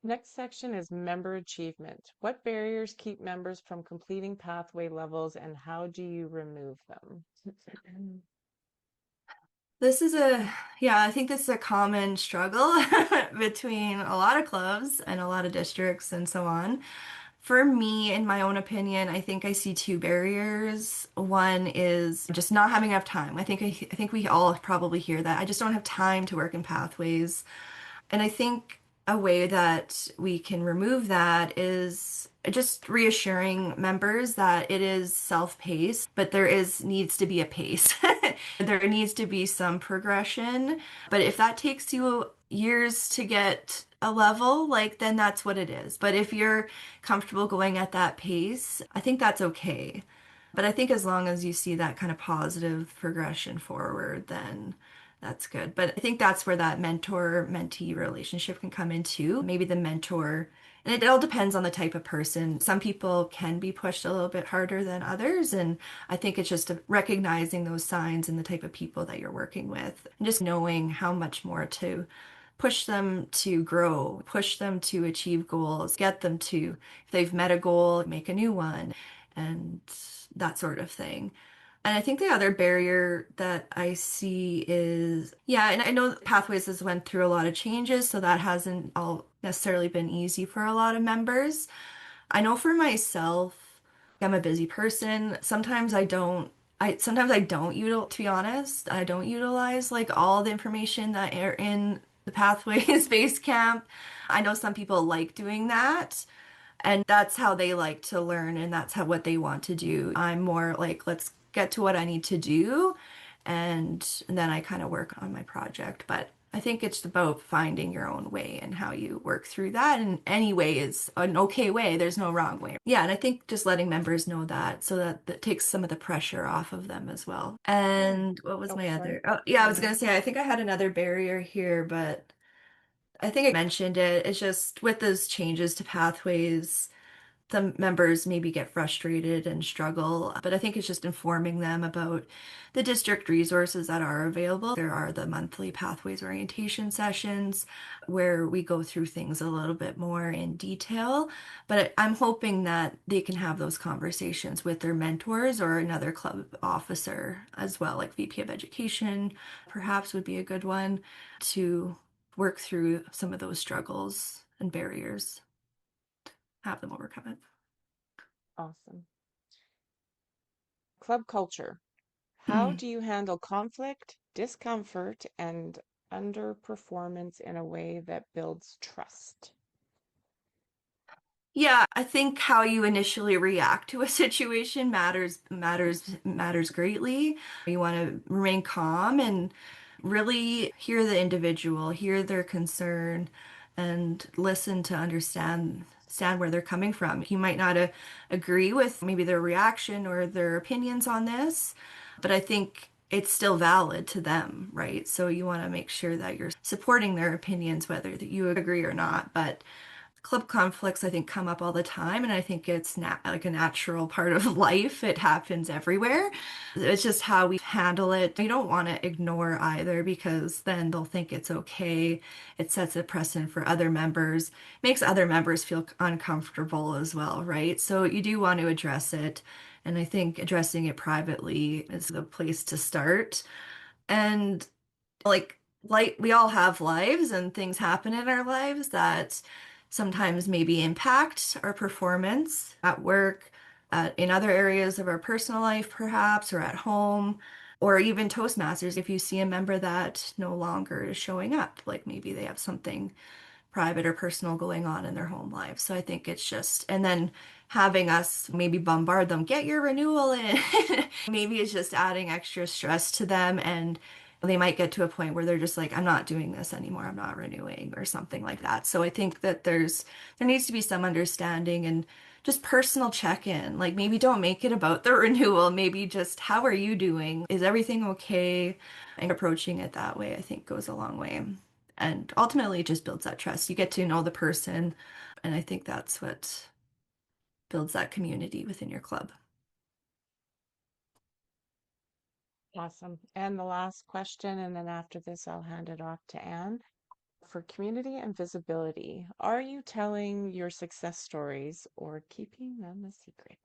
Next section is member achievement. What barriers keep members from completing pathway levels and how do you remove them? I think this is a common struggle between a lot of clubs and a lot of districts and so on. For me, in my own opinion, I think I see two barriers. One is just not having enough time. I think we all probably hear that. I just don't have time to work in pathways. And I think a way that we can remove that is just reassuring members that it is self-paced, but needs to be a pace. There needs to be some progression. But if that takes you years to get a level, like then that's what it is. But if you're comfortable going at that pace, I think that's okay. But I think as long as you see that kind of positive progression forward, then that's good. But I think that's where that mentor-mentee relationship can come in too. Maybe the mentor, and it all depends on the type of person. Some people can be pushed a little bit harder than others. And I think it's just recognizing those signs and the type of people that you're working with and just knowing how much more to push them to grow, push them to achieve goals, get them to, if they've met a goal, make a new one, and that sort of thing. And I think the other barrier that I see is, yeah, and I know Pathways has went through a lot of changes, so that hasn't all necessarily been easy for a lot of members. I know for myself, I'm a busy person. Sometimes I don't to be honest, I don't utilize like all the information that are in the Pathways Base Camp. I know some people like doing that. And that's how they like to learn, and that's what they want to do. I'm more like, let's get to what I need to do, and then I kind of work on my project. But I think it's about finding your own way and how you work through that. And any way is an okay way. There's no wrong way. Yeah, and I think just letting members know that so that takes some of the pressure off of them as well. And what was my other? Oh, yeah, I was gonna say, I think I had another barrier here, but I think I mentioned it. It's just with those changes to pathways, some members maybe get frustrated and struggle, but I think it's just informing them about the district resources that are available. There are the monthly pathways orientation sessions where we go through things a little bit more in detail, but I'm hoping that they can have those conversations with their mentors or another club officer as well, like VP of Education, perhaps would be a good one to work through some of those struggles and barriers, have them overcome it. Awesome. Club culture. How do you handle conflict, discomfort, and underperformance in a way that builds trust? Yeah, I think how you initially react to a situation matters greatly. You want to remain calm and really hear the individual, hear their concern, and listen to understand where they're coming from. You might not agree with maybe their reaction or their opinions on this, but I think it's still valid to them, right? So you want to make sure that you're supporting their opinions, whether that you agree or not. But club conflicts, I think, come up all the time, and I think it's like a natural part of life. It happens everywhere. It's just how we handle it. You don't want to ignore either because then they'll think it's okay. It sets a precedent for other members, makes other members feel uncomfortable as well, right? So you do want to address it, and I think addressing it privately is the place to start. And like like we all have lives and things happen in our lives that sometimes maybe impact our performance at work, in other areas of our personal life, perhaps, or at home, or even Toastmasters. If you see a member that no longer is showing up, like maybe they have something private or personal going on in their home life. So I think it's just, and then having us maybe bombard them, get your renewal in. Maybe it's just adding extra stress to them, and they might get to a point where they're just like, I'm not doing this anymore, I'm not renewing or something like that. So I think that there needs to be some understanding and just personal check-in. Like maybe don't make it about the renewal, maybe just how are you doing? Is everything okay? And approaching it that way, I think goes a long way. And ultimately, it just builds that trust. You get to know the person, and I think that's what builds that community within your club. Awesome. And the last question, and then after this, I'll hand it off to Anne. For community and visibility, are you telling your success stories or keeping them a secret?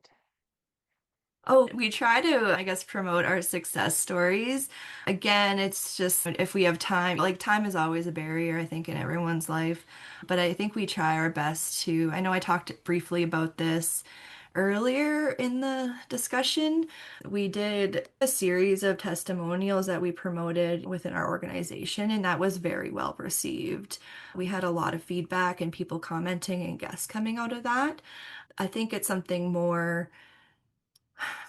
Oh, we try to, I guess, promote our success stories. Again, it's just if we have time, like time is always a barrier, I think, in everyone's life. But I think we try our best to, I know I talked briefly about this earlier in the discussion. We did a series of testimonials that we promoted within our organization, and that was very well received. We had a lot of feedback and people commenting and guests coming out of that. I think it's something more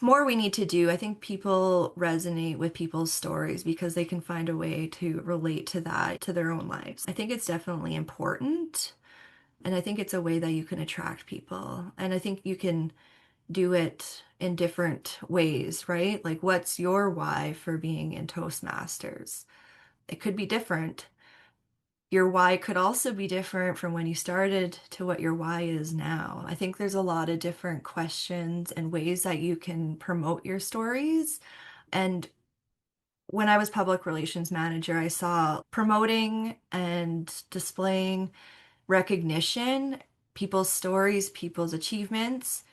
we need to do. I think people resonate with people's stories because they can find a way to relate to that to their own lives. I think it's definitely important. And I think it's a way that you can attract people. And I think you can do it in different ways, right? Like, what's your why for being in Toastmasters? It could be different. Your why could also be different from when you started to what your why is now. I think there's a lot of different questions and ways that you can promote your stories. And when I was public relations manager, I saw promoting and displaying recognition, people's stories, people's achievements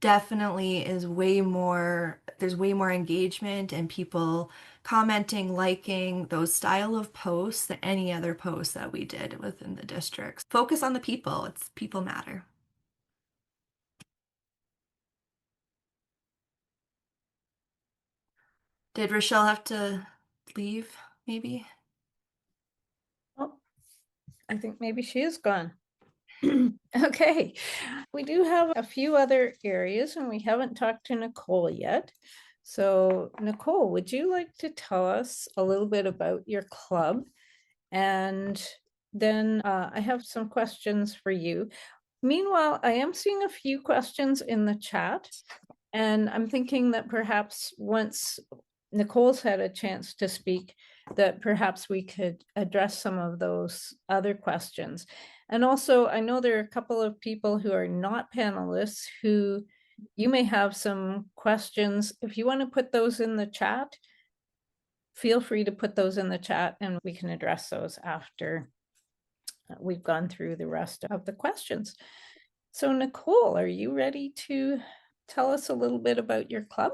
definitely is there's way more engagement and people commenting, liking those style of posts than any other posts that we did within the districts. Focus on the people. It's people matter. Did Rochelle have to leave, maybe? Oh, I think maybe she is gone. Okay, we do have a few other areas and we haven't talked to Nicole yet. So Nicole, would you like to tell us a little bit about your club? And then I have some questions for you. Meanwhile, I am seeing a few questions in the chat, and I'm thinking that perhaps once Nicole's had a chance to speak, that perhaps we could address some of those other questions. And also, I know there are a couple of people who are not panelists who you may have some questions. If you want to put those in the chat, feel free to put those in the chat and we can address those after we've gone through the rest of the questions. So Nicole, are you ready to tell us a little bit about your club?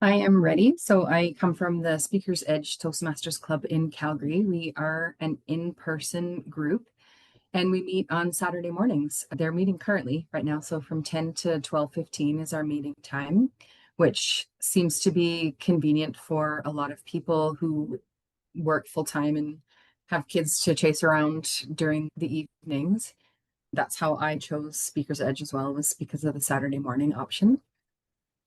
I am ready. So I come from the Speaker's Edge Toastmasters Club in Calgary. We are an in-person group and we meet on Saturday mornings. They're meeting currently right now. So from 10 to 12:15 is our meeting time, which seems to be convenient for a lot of people who work full-time and have kids to chase around during the evenings. That's how I chose Speaker's Edge as well, was because of the Saturday morning option.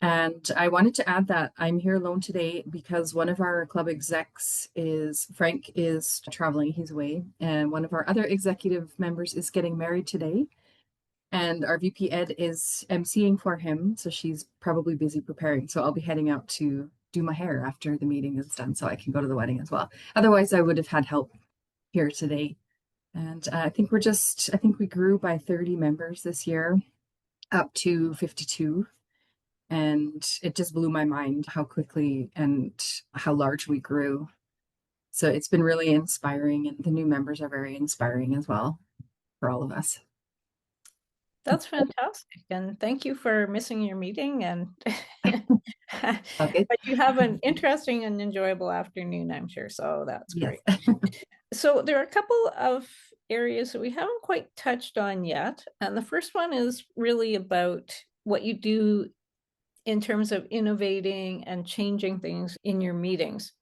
And I wanted to add that I'm here alone today because one of our club execs Frank is traveling, he's away, and one of our other executive members is getting married today. And our VP Ed is emceeing for him, so she's probably busy preparing. So I'll be heading out to do my hair after the meeting is done so I can go to the wedding as well. Otherwise, I would have had help here today. And I think we grew by 30 members this year, up to 52. And it just blew my mind how quickly and how large we grew. So it's been really inspiring, and the new members are very inspiring as well for all of us. That's fantastic. And thank you for missing your meeting. And Okay. but you have an interesting and enjoyable afternoon, I'm sure. So that's Yes. great. So there are a couple of areas that we haven't quite touched on yet. And the first one is really about what you do in terms of innovating and changing things in your meetings.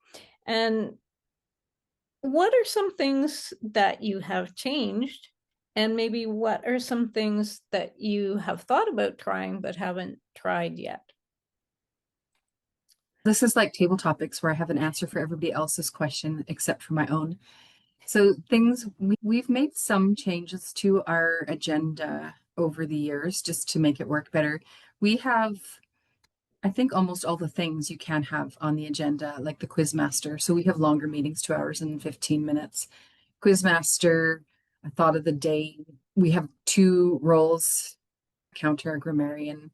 And what are some things that you have changed? And maybe what are some things that you have thought about trying but haven't tried yet? This is like table topics where I have an answer for everybody else's question except for my own. So things we've made some changes to our agenda over the years just to make it work better. We have, I think, almost all the things you can have on the agenda, like the Quizmaster. So we have longer meetings, 2 hours and 15 minutes. Quizmaster, a thought of the day. We have 2 roles, counter grammarian.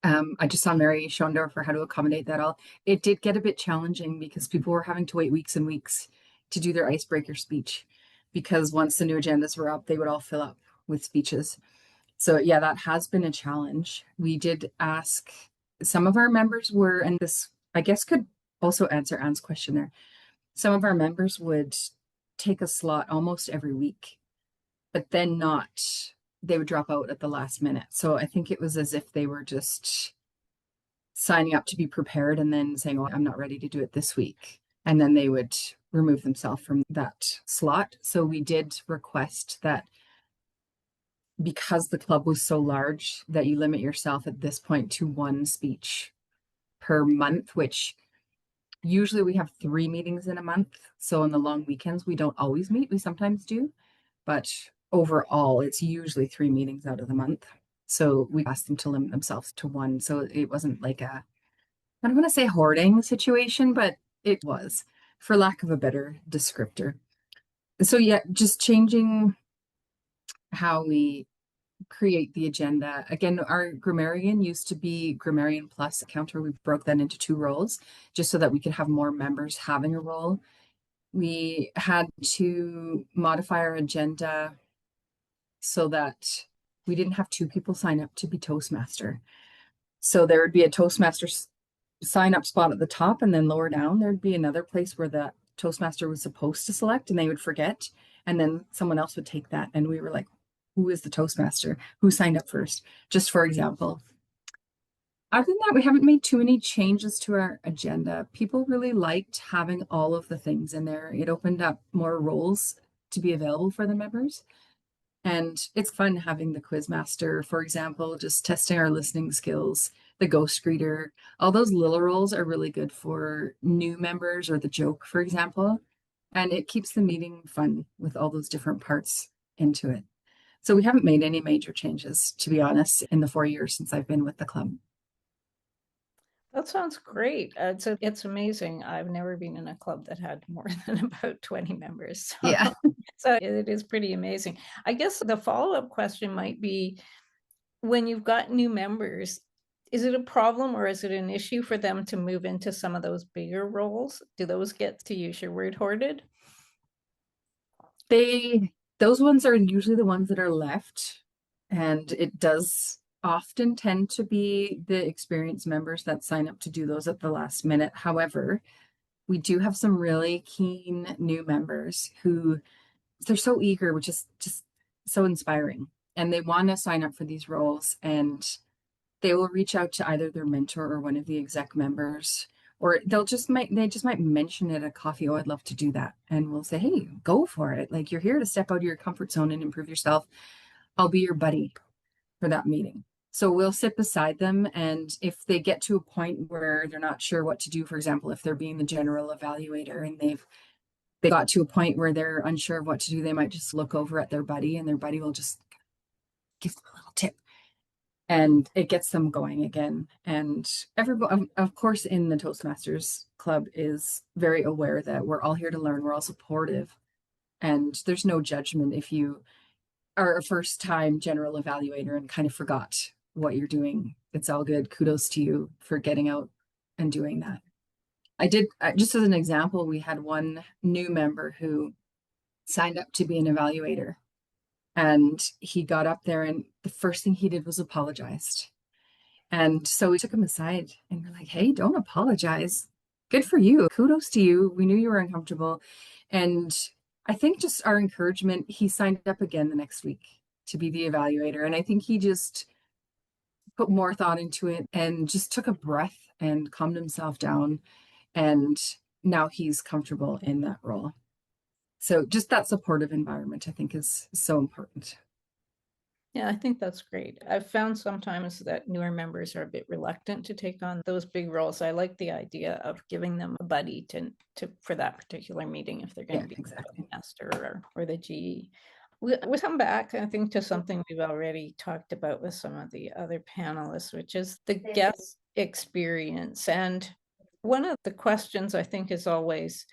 I just saw Mary Schondorf for how to accommodate that all. It did get a bit challenging because people were having to wait weeks and weeks to do their icebreaker speech, because once the new agendas were up, they would all fill up with speeches. So yeah, that has been a challenge. We did ask some of our members were, and this I guess could also answer Anne's question there. Some of our members would take a slot almost every week, but then they would drop out at the last minute. So I think it was as if they were just signing up to be prepared and then saying, oh, I'm not ready to do it this week. And then they would remove themselves from that slot. So we did request that, because the club was so large, that you limit yourself at this point to 1 speech per month, which usually we have 3 meetings in a month. So on the long weekends, we don't always meet. We sometimes do, but overall, it's usually 3 meetings out of the month. So we asked them to limit themselves to 1. So it wasn't like I don't want to say hoarding situation, but it was, for lack of a better descriptor. So yeah, just changing how we create the agenda. Again, our grammarian used to be grammarian plus counter. We broke that into 2 roles just so that we could have more members having a role. We had to modify our agenda so that we didn't have 2 people sign up to be Toastmaster. So there would be a Toastmaster sign up spot at the top, and then lower down there'd be another place where the Toastmaster was supposed to select, and they would forget, and then someone else would take that. And we were like, who is the Toastmaster? Who signed up first? Just for example. Other than that, we haven't made too many changes to our agenda. People really liked having all of the things in there. It opened up more roles to be available for the members. And it's fun having the Quizmaster, for example, just testing our listening skills, the ghost greeter. All those little roles are really good for new members, or the joke, for example. And it keeps the meeting fun with all those different parts into it. So we haven't made any major changes, to be honest, in the 4 years since I've been with the club. That sounds great. It's amazing. I've never been in a club that had more than about 20 members. So, Yeah. so it is pretty amazing. I guess the follow-up question might be, when you've got new members, is it a problem or is it an issue for them to move into some of those bigger roles? Do those get, to use your word, hoarded? Those ones are usually the ones that are left, and it does often tend to be the experienced members that sign up to do those at the last minute. However, we do have some really keen new members who they're so eager, which is just so inspiring, and they want to sign up for these roles, and they will reach out to either their mentor or one of the exec members, or they just might mention it at coffee. Oh, I'd love to do that. And we'll say, hey, go for it. Like, you're here to step out of your comfort zone and improve yourself. I'll be your buddy for that meeting. So we'll sit beside them. And if they get to a point where they're not sure what to do, for example, if they're being the general evaluator and they got to a point where they're unsure of what to do, they might just look over at their buddy, and their buddy will just give them a little tip. And it gets them going again. And everybody, of course, in the Toastmasters Club is very aware that we're all here to learn. We're all supportive. And there's no judgment if you are a first-time general evaluator and kind of forgot what you're doing. It's all good. Kudos to you for getting out and doing that. I did, just as an example, we had one new member who signed up to be an evaluator. And he got up there, and the first thing he did was apologized. And so we took him aside and we're like, hey, don't apologize. Good for you. Kudos to you. We knew you were uncomfortable. And I think just our encouragement, he signed up again the next week to be the evaluator. And I think he just put more thought into it and just took a breath and calmed himself down. And now he's comfortable in that role. So just that supportive environment, I think, is so important. Yeah, I think that's great. I've found sometimes that newer members are a bit reluctant to take on those big roles. I like the idea of giving them a buddy to for that particular meeting if they're going to be exactly. the master or the GE. We come back, I think, to something we've already talked about with some of the other panelists, which is the guest experience. And one of the questions I think is always,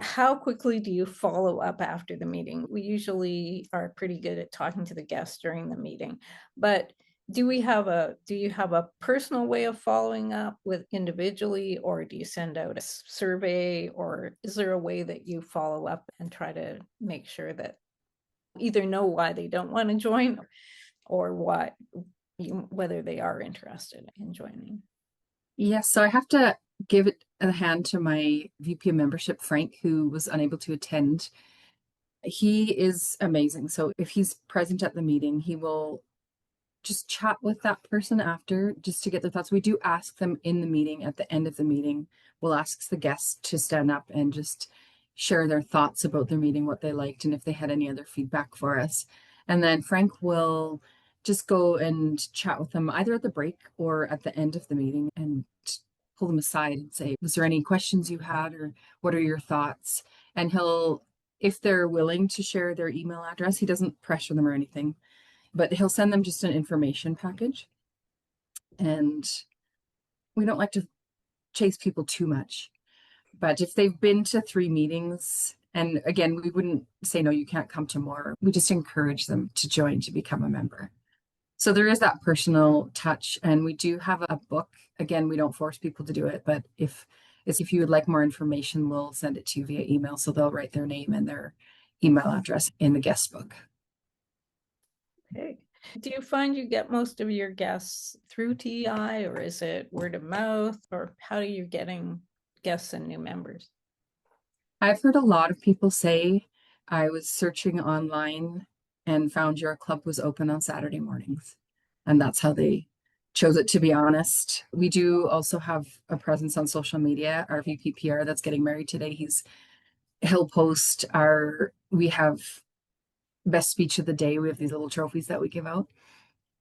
how quickly do you follow up after the meeting? We usually are pretty good at talking to the guests during the meeting, but do you have a personal way of following up with individually, or do you send out a survey, or is there a way that you follow up and try to make sure that either know why they don't want to join or whether they are interested in joining? Yes, so I have to give it a hand to my VP of membership, Frank, who was unable to attend. He is amazing. So if he's present at the meeting, he will just chat with that person after just to get their thoughts. We do ask them in the meeting, at the end of the meeting, we'll ask the guests to stand up and just share their thoughts about their meeting, what they liked, and if they had any other feedback for us. And then Frank will just go and chat with them either at the break or at the end of the meeting and pull them aside and say, was there any questions you had, or what are your thoughts? And he'll, if they're willing to share their email address, he doesn't pressure them or anything, but he'll send them just an information package. And we don't like to chase people too much. But if they've been to 3 meetings, and again, we wouldn't say, no, you can't come to more. We just encourage them to join, to become a member. So there is that personal touch. And we do have a book. Again, we don't force people to do it, but if you would like more information, we'll send it to you via email. So they'll write their name and their email address in the guest book. Okay. Do you find you get most of your guests through TEI, or is it word of mouth, or how are you getting guests and new members? I've heard a lot of people say, I was searching online and found your club was open on Saturday mornings. And that's how they chose it, to be honest. We do also have a presence on social media. Our VPPR that's getting married today, he'll post we have best speech of the day. We have these little trophies that we give out.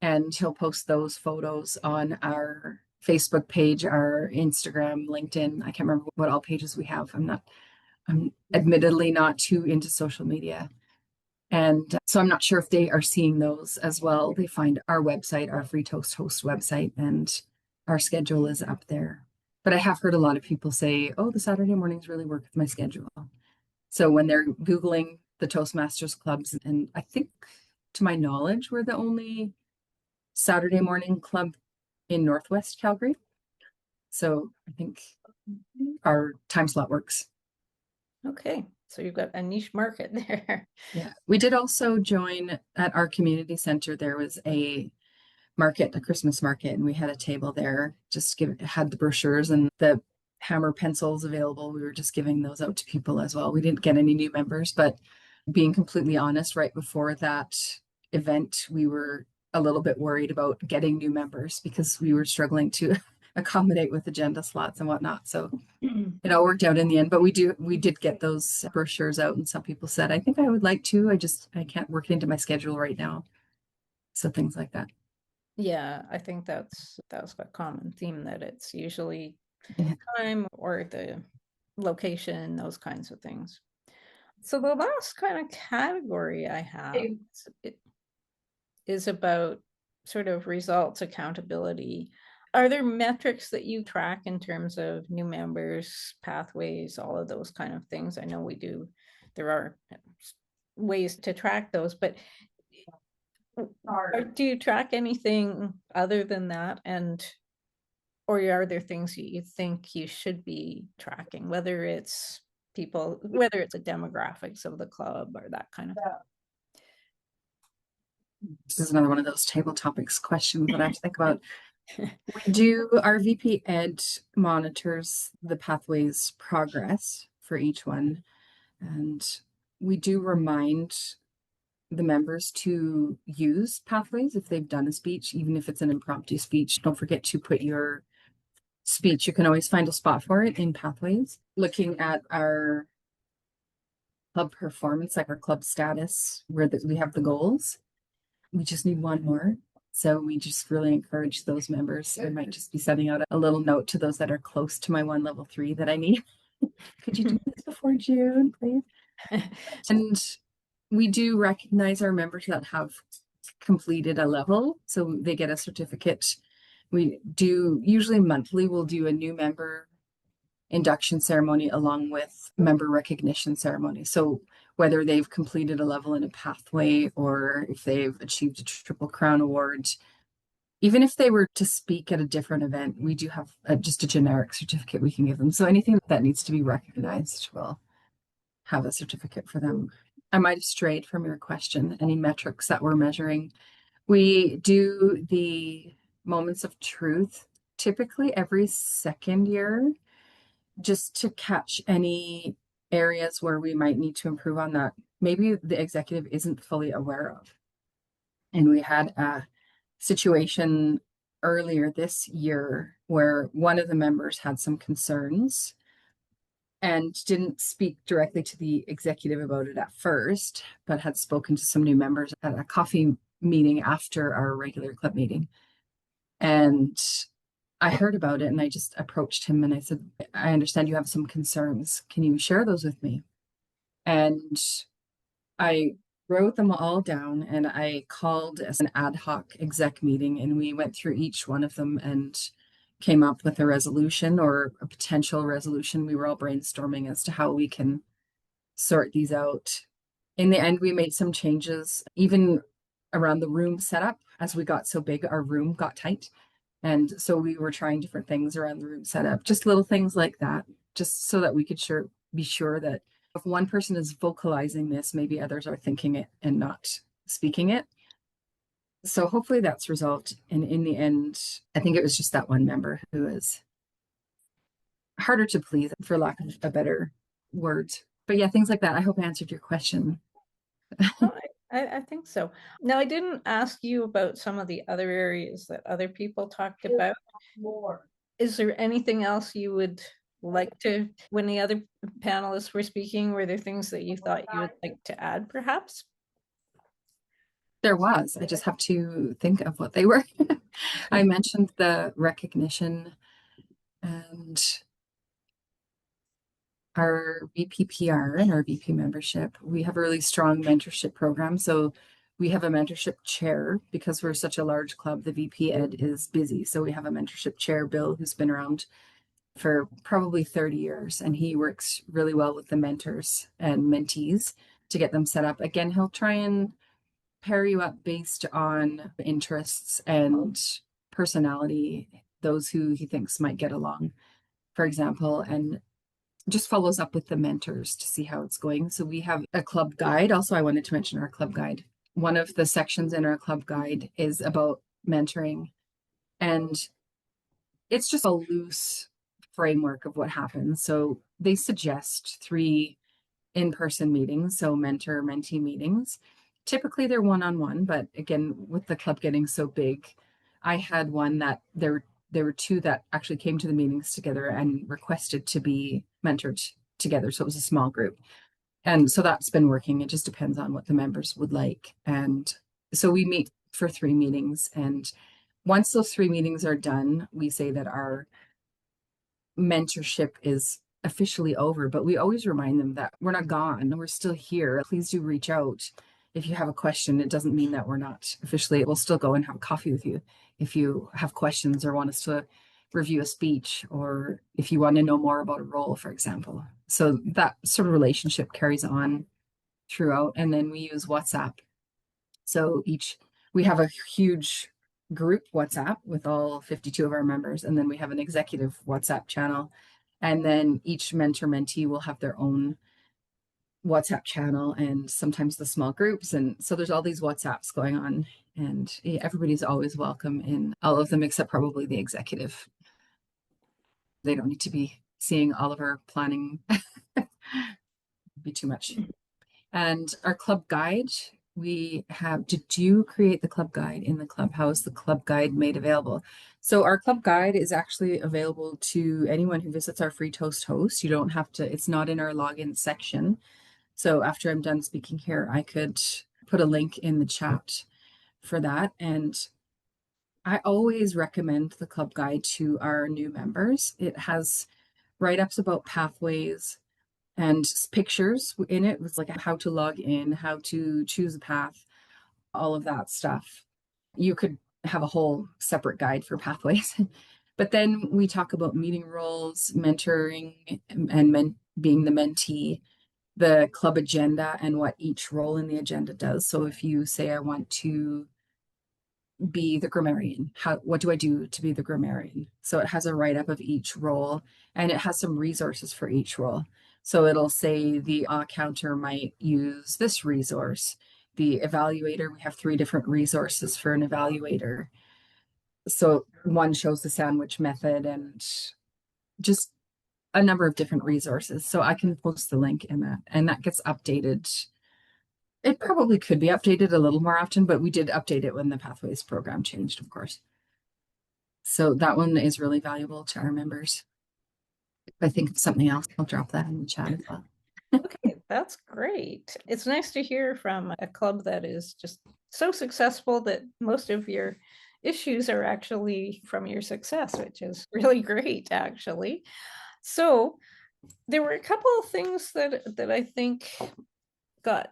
And he'll post those photos on our Facebook page, our Instagram, LinkedIn. I can't remember what all pages we have. I'm admittedly not too into social media. And so I'm not sure if they are seeing those as well. They find our website, our Free Toast Host website, and our schedule is up there. But I have heard a lot of people say, oh, the Saturday mornings really work with my schedule. So when they're Googling the Toastmasters clubs, and I think to my knowledge, we're the only Saturday morning club in Northwest Calgary. So I think our time slot works. Okay, so you've got a niche market there. Yeah, we did also join at our community center. There was a Christmas market, and we had a table there. Had the brochures and the hammer pencils available. We were just giving those out to people as well. We didn't get any new members, but being completely honest, right before that event, we were a little bit worried about getting new members because we were struggling to accommodate with agenda slots and whatnot. So it all worked out in the end, but we did get those brochures out, and some people said, I think I would like to, I can't work it into my schedule right now. So things like that. Yeah, I think that's a common theme, that it's usually Yeah. time or the location, those kinds of things. So the last kind of category I have is about sort of results accountability. Are there metrics that you track in terms of new members, pathways, all of those kind of things? I know we do. There are ways to track those, but do you track anything other than that? Or are there things you think you should be tracking, whether it's the demographics of the club or that kind of thing? This is another one of those table topics questions that I have to think about. Our VP Ed monitors the pathways progress for each one. And we do remind the members to use pathways if they've done a speech, even if it's an impromptu speech. Don't forget to put your speech. You can always find a spot for it in pathways. Looking at our club performance, like our club status, where we have the goals. We just need one more. So we just really encourage those members. I might just be sending out a little note to those that are close to my 1 level 3 that I need. Could you do this before June, please? And we do recognize our members that have completed a level, so they get a certificate. We do usually monthly, we'll do a new member induction ceremony along with member recognition ceremony. So whether they've completed a level in a pathway or if they've achieved a Triple Crown award, even if they were to speak at a different event, we do have just a generic certificate we can give them. So anything that needs to be recognized will have a certificate for them. I might have strayed from your question. Any metrics that we're measuring? We do the moments of truth typically every second year, just to catch any areas where we might need to improve on that maybe the executive isn't fully aware of. And we had a situation earlier this year where one of the members had some concerns and didn't speak directly to the executive about it at first, but had spoken to some new members at a coffee meeting after our regular club meeting. And I heard about it and I just approached him and I said, I understand you have some concerns. Can you share those with me? And I wrote them all down and I called as an ad hoc exec meeting and we went through each one of them and came up with a resolution or a potential resolution. We were all brainstorming as to how we can sort these out. In the end, we made some changes, even around the room setup. As we got so big, our room got tight. And so we were trying different things around the room setup, just little things like that, just so that we could be sure that if one person is vocalizing this, maybe others are thinking it and not speaking it. So hopefully that's resolved. And in the end, I think it was just that one member who is harder to please, for lack of a better word. But yeah, things like that. I hope I answered your question. I think so. Now, I didn't ask you about some of the other areas that other people talked about. Is there anything else you would like to, when the other panelists were speaking, were there things that you thought you would like to add, perhaps? There was. I just have to think of what they were. I mentioned the recognition and our VPPR and our VP membership. We have a really strong mentorship program. So we have a mentorship chair because we're such a large club. The VP Ed is busy. So we have a mentorship chair, Bill, who's been around for probably 30 years. And he works really well with the mentors and mentees to get them set up. Again, he'll try and pair you up based on interests and personality, those who he thinks might get along, for example, and just follows up with the mentors to see how it's going. So we have a club guide. Also, I wanted to mention our club guide. One of the sections in our club guide is about mentoring, and it's just a loose framework of what happens. So they suggest 3 in-person meetings, so mentor-mentee meetings. Typically they're one-on-one, but again, with the club getting so big, I had one that there were 2 that actually came to the meetings together and requested to be mentored together. So it was a small group. And so that's been working. It just depends on what the members would like. And so we meet for 3 meetings. And once those 3 meetings are done, we say that our mentorship is officially over, but we always remind them that we're not gone. We're still here. Please do reach out. If you have a question, it doesn't mean that we're not officially, we'll still go and have coffee with you. If you have questions or want us to review a speech, or if you want to know more about a role, for example. So that sort of relationship carries on throughout. And then we use WhatsApp. So we have a huge group WhatsApp with all 52 of our members. And then we have an executive WhatsApp channel. And then each mentor mentee will have their own WhatsApp channel and sometimes the small groups. And so there's all these WhatsApps going on, and everybody's always welcome in all of them except probably the executive. They don't need to be seeing all of our planning. Be too much. And our club guide, did you create the club guide in the clubhouse, the club guide made available? So our club guide is actually available to anyone who visits our free Toast host. You don't have to, it's not in our login section. So after I'm done speaking here, I could put a link in the chat for that. And I always recommend the club guide to our new members. It has write-ups about pathways and pictures in it with like how to log in, how to choose a path, all of that stuff. You could have a whole separate guide for pathways. But then we talk about meeting roles, mentoring, and being the mentee, the club agenda and what each role in the agenda does. So if you say, I want to be the grammarian, what do I do to be the grammarian? So it has a write-up of each role, and it has some resources for each role. So it'll say the counter might use this resource. The evaluator, we have 3 different resources for an evaluator. So one shows the sandwich method and just a number of different resources. So I can post the link in that, and that gets updated. It probably could be updated a little more often, but we did update it when the Pathways program changed, of course. So that one is really valuable to our members. If I think of something else, I'll drop that in the chat as well. Okay, that's great. It's nice to hear from a club that is just so successful that most of your issues are actually from your success, which is really great, actually. So there were a couple of things that I think got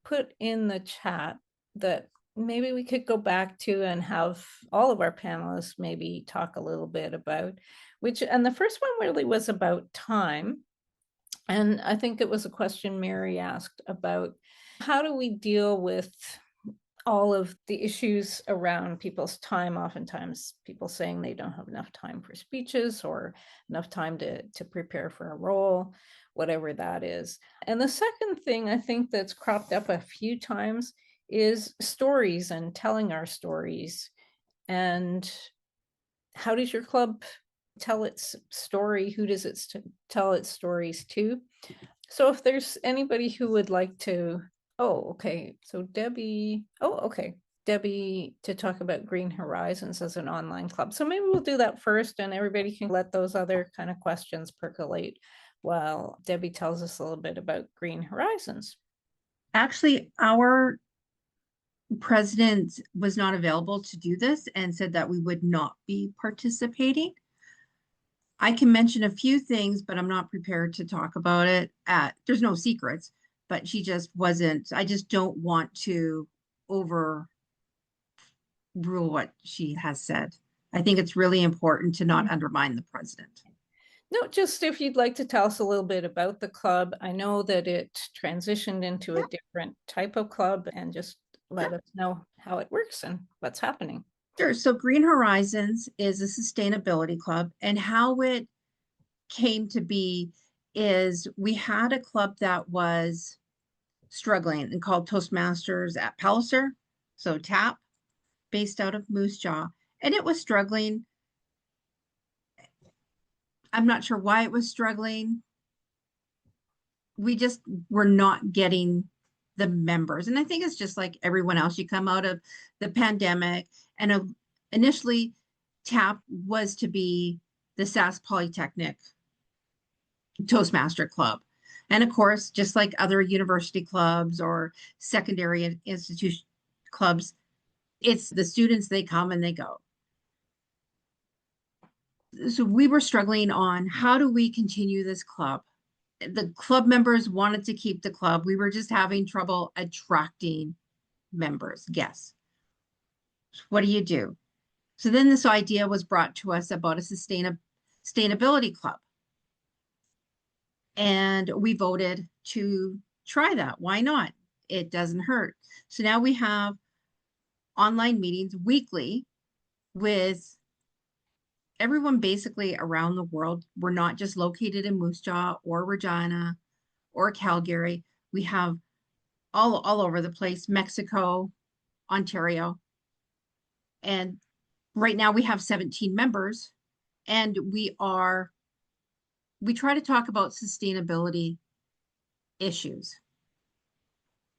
put in the chat that maybe we could go back to and have all of our panelists maybe talk a little bit about, and the first one really was about time. And I think it was a question Mary asked about how do we deal with all of the issues around people's time, oftentimes people saying they don't have enough time for speeches or enough time to prepare for a role, whatever that is. And the second thing I think that's cropped up a few times is stories and telling our stories. And how does your club tell its story? Who does it tell its stories to? So if there's anybody who would like to, okay. So Debbie, Debbie to talk about Green Horizons as an online club. So maybe we'll do that first and everybody can let those other kind of questions percolate while Debbie tells us a little bit about Green Horizons. Actually, our president was not available to do this and said that we would not be participating. I can mention a few things, but I'm not prepared to talk about it. There's no secrets, but she just wasn't. I just don't want to overrule what she has said. I think it's really important to not undermine the president. No, just if you'd like to tell us a little bit about the club. I know that it transitioned into a different type of club, and just let us know how it works and what's happening. Sure. So Green Horizons is a sustainability club, and how it came to be is we had a club that was struggling and called Toastmasters at Palliser, so TAP, based out of Moose Jaw, and it was struggling. I'm not sure why it was struggling. We just were not getting the members. And I think it's just like everyone else. You come out of the pandemic, and initially TAP was to be the SAS Polytechnic Toastmaster Club. And of course, just like other university clubs or secondary institution clubs, it's the students, they come and they go. So we were struggling on how do we continue this club? The club members wanted to keep the club. We were just having trouble attracting members, guests. What do you do? So then this idea was brought to us about a sustainability club. And we voted to try that. Why not? It doesn't hurt. So now we have online meetings weekly with everyone basically around the world. We're not just located in Moose Jaw or Regina or Calgary. We have all over the place, Mexico, Ontario. And right now we have 17 members, and we try to talk about sustainability issues.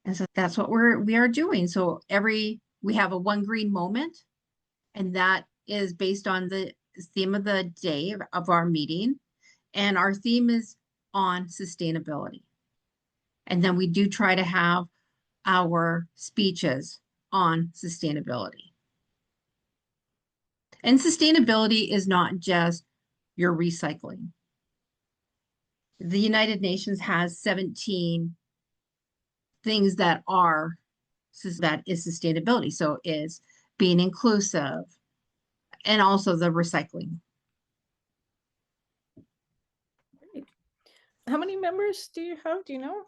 And so that's what we are doing. So we have a one green moment, and that is based on the theme of the day of our meeting. And our theme is on sustainability. And then we do try to have our speeches on sustainability. And sustainability is not just your recycling. The United Nations has 17 things that is sustainability. So is being inclusive and also the recycling. How many members do you have? Do you know?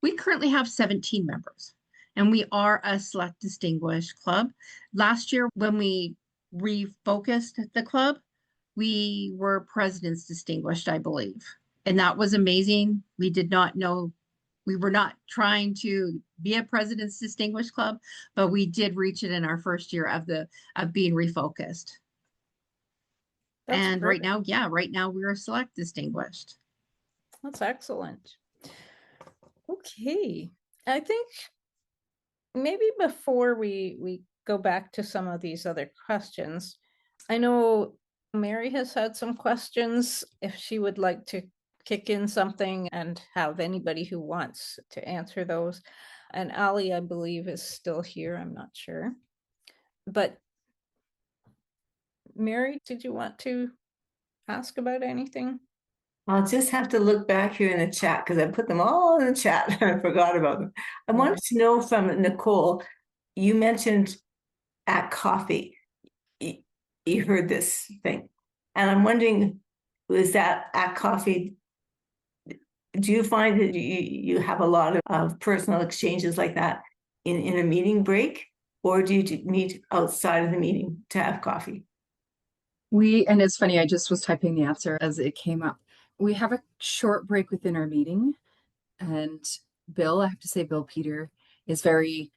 We currently have 17 members, and we are a select distinguished club. Last year, when we refocused the club, we were president's distinguished, I believe. And that was amazing. We did not know, we were not trying to be a president's distinguished club, but we did reach it in our first year of being refocused. That's and great. right now we're a select distinguished. That's excellent. Okay, I think maybe before we go back to some of these other questions, I know Mary has had some questions. If she would like to kick in something and have anybody who wants to answer those. And Ali, I believe, is still here. I'm not sure. But Mary, did you want to ask about anything? I'll just have to look back here in the chat because I put them all in the chat and I forgot about them. I wanted to know from Nicole, you mentioned at coffee, you heard this thing. And I'm wondering, was that at coffee, do you find that you have a lot of personal exchanges like that in a meeting break? Or do you meet outside of the meeting to have coffee? And it's funny, I just was typing the answer as it came up. We have a short break within our meeting, and Bill, I have to say, Bill Peter is very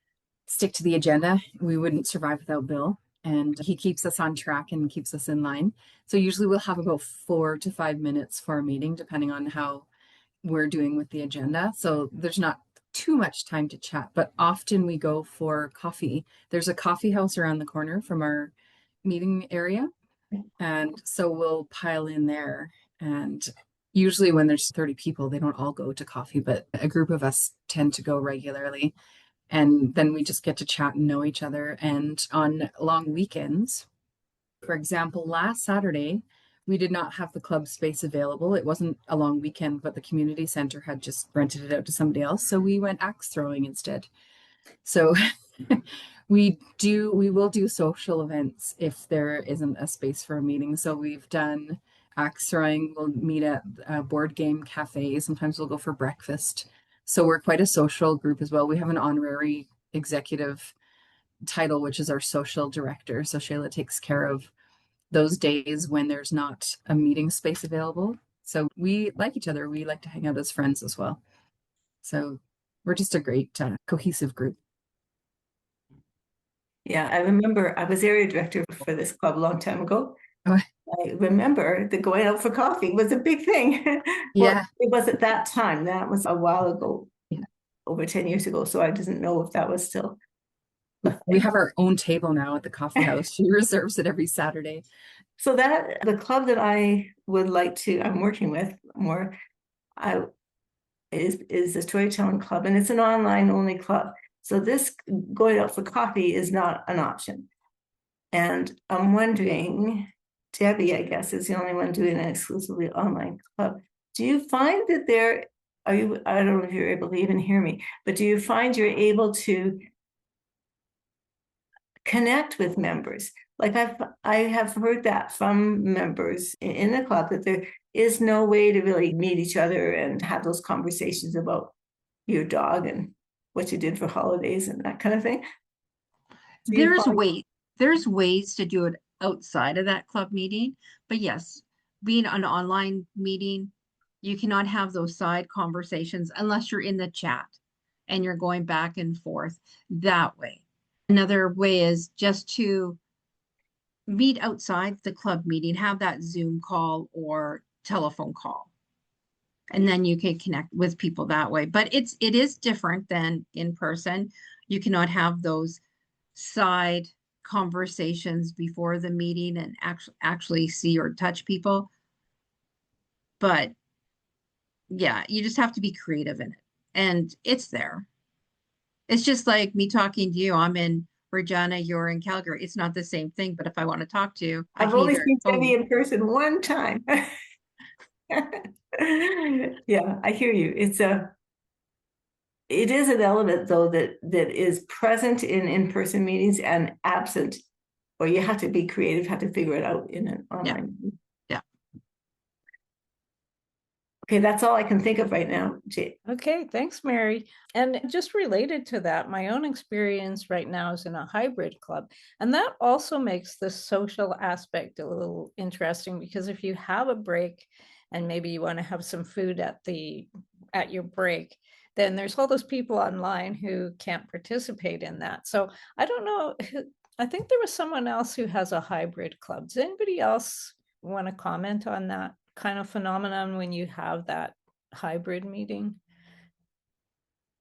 stick to the agenda. We wouldn't survive without Bill, and he keeps us on track and keeps us in line. So usually we'll have about 4 to 5 minutes for a meeting, depending on how we're doing with the agenda. So there's not too much time to chat, but often we go for coffee. There's a coffee house around the corner from our meeting area. And so we'll pile in there, and usually when there's 30 people, they don't all go to coffee, but a group of us tend to go regularly. And then we just get to chat and know each other. And on long weekends, for example, last Saturday, we did not have the club space available. It wasn't a long weekend, but the community center had just rented it out to somebody else. So we went axe throwing instead. So we will do social events if there isn't a space for a meeting. So we've done axe throwing. We'll meet at a board game cafe. Sometimes we'll go for breakfast. So we're quite a social group as well. We have an honorary executive title, which is our social director. So Shayla takes care of those days when there's not a meeting space available. So we like each other. We like to hang out as friends as well. So we're just a great cohesive group. Yeah, I remember I was area director for this club a long time ago. Oh. I remember that going out for coffee was a big thing. Well, Yeah. it was at that time. That was a while ago, yeah. Over 10 years ago. So I didn't know if that was still. We have our own table now at the coffee house. She reserves it every Saturday. So that the club that I would like to, I'm working with more, is the storytelling club, and it's an online only club. So this going out for coffee is not an option. And I'm wondering, Debbie, I guess, is the only one doing an exclusively online club. Do you find that I don't know if you're able to even hear me, but do you find you're able to connect with members? Like I have heard that from members in the club that there is no way to really meet each other and have those conversations about your dog and what you did for holidays and that kind of thing. There's ways to do it outside of that club meeting, but yes, being an online meeting, you cannot have those side conversations unless you're in the chat. and you're going back and forth that way. Another way is just to meet outside the club meeting, have that Zoom call or telephone call. And then you can connect with people that way. But it is different than in person. You cannot have those side conversations before the meeting and actually see or touch people. But yeah, you just have to be creative in it. And it's there. It's just like me talking to you. I'm in Regina, you're in Calgary. It's not the same thing, but if I want to talk to you, I I've can only either seen Debbie phone. in person one time. Yeah, I hear you. It is an element though that is present in in-person meetings and absent, or you have to be creative, have to figure it out in an online meeting. Yeah. Okay, that's all I can think of right now. Okay, thanks, Mary. And just related to that, my own experience right now is in a hybrid club. And that also makes the social aspect a little interesting, because if you have a break and maybe you want to have some food at your break, then there's all those people online who can't participate in that. So I don't know, I think there was someone else who has a hybrid club. Does anybody else want to comment on that kind of phenomenon when you have that hybrid meeting?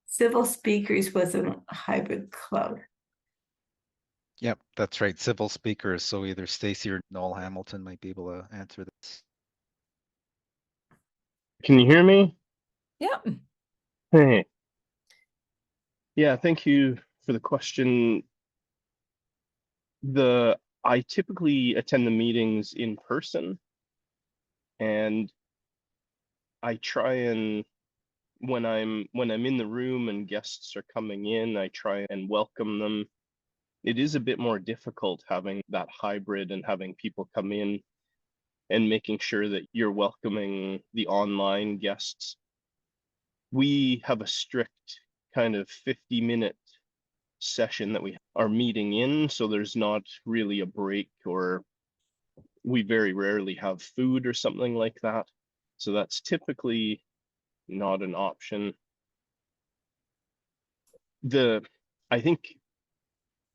Civil Speakers was a hybrid club. Yep, that's right. Civil speakers. So either Stacy or Noel Hamilton might be able to answer this. Can you hear me? Yeah. Hey. Yeah, thank you for the question. I typically attend the meetings in person, and I try and when I'm in the room and guests are coming in, I try and welcome them. It is a bit more difficult having that hybrid and having people come in and making sure that you're welcoming the online guests. We have a strict kind of 50-minute session that we are meeting in, so there's not really a break, or we very rarely have food or something like that. So that's typically not an option. I think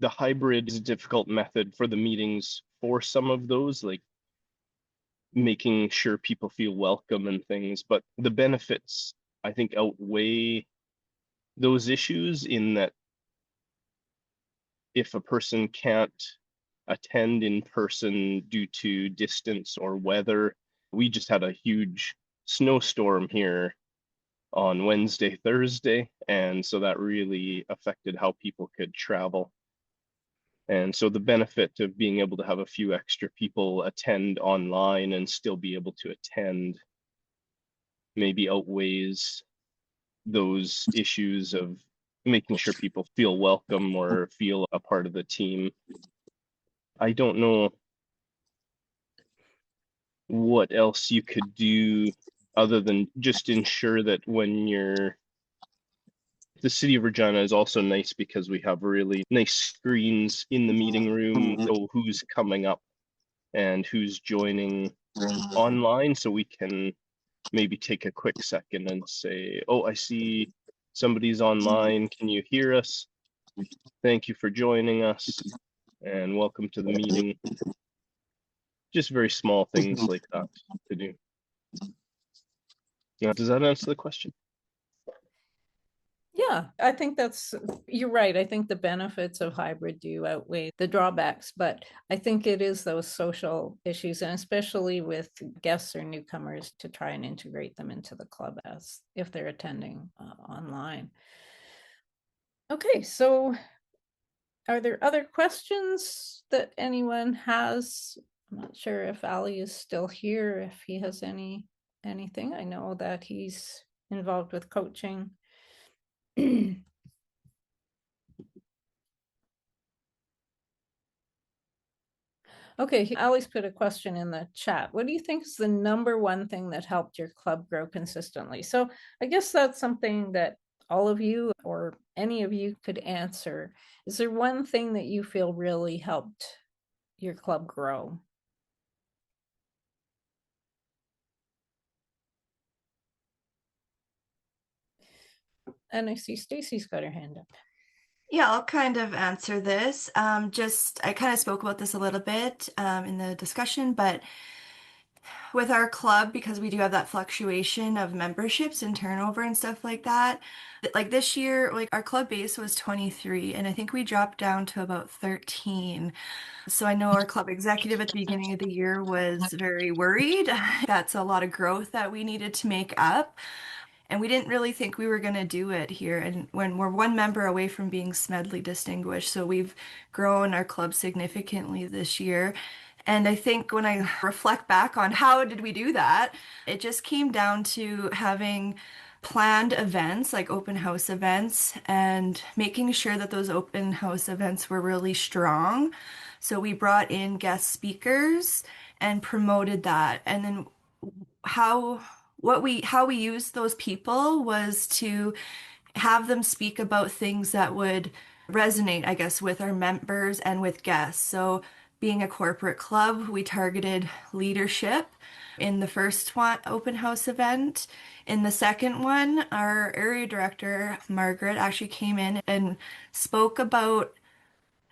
the hybrid is a difficult method for the meetings for some of those, like making sure people feel welcome and things, but the benefits, I think, outweigh those issues, in that if a person can't attend in person due to distance or weather. We just had a huge snowstorm here on Wednesday, Thursday, and so that really affected how people could travel. And so the benefit of being able to have a few extra people attend online and still be able to attend maybe outweighs those issues of making sure people feel welcome or feel a part of the team. I don't know what else you could do other than just ensure that the city of Regina is also nice because we have really nice screens in the meeting room, so who's coming up and who's joining online, so we can maybe take a quick second and say, oh, I see somebody's online. Can you hear us? Thank you for joining us and welcome to the meeting. Just very small things like that to do. Now, does that answer the question? Yeah, I think you're right. I think the benefits of hybrid do outweigh the drawbacks, but I think it is those social issues, and especially with guests or newcomers, to try and integrate them into the club as if they're attending online. Okay, so are there other questions that anyone has? I'm not sure if Ali is still here, if he has anything. I know that he's involved with coaching. Okay, Ali's put a question in the chat. What do you think is the number one thing that helped your club grow consistently? So I guess that's something that all of you or any of you could answer. Is there one thing that you feel really helped your club grow? And I see Stacy's got her hand up. Yeah, I'll kind of answer this. I kind of spoke about this a little bit in the discussion, but with our club, because we do have that fluctuation of memberships and turnover and stuff like that, like this year, like our club base was 23, and I think we dropped down to about 13. So I know our club executive at the beginning of the year was very worried. That's a lot of growth that we needed to make up. And we didn't really think we were going to do it here. And when we're one member away from being Smedley distinguished, so we've grown our club significantly this year. And I think when I reflect back on how did we do that, it just came down to having planned events like open house events and making sure that those open house events were really strong. So we brought in guest speakers and promoted that. And then how we used those people was to have them speak about things that would resonate, I guess, with our members and with guests. So being a corporate club, we targeted leadership in the first one open house event. In the second one, our area director, Margaret, actually came in and spoke about,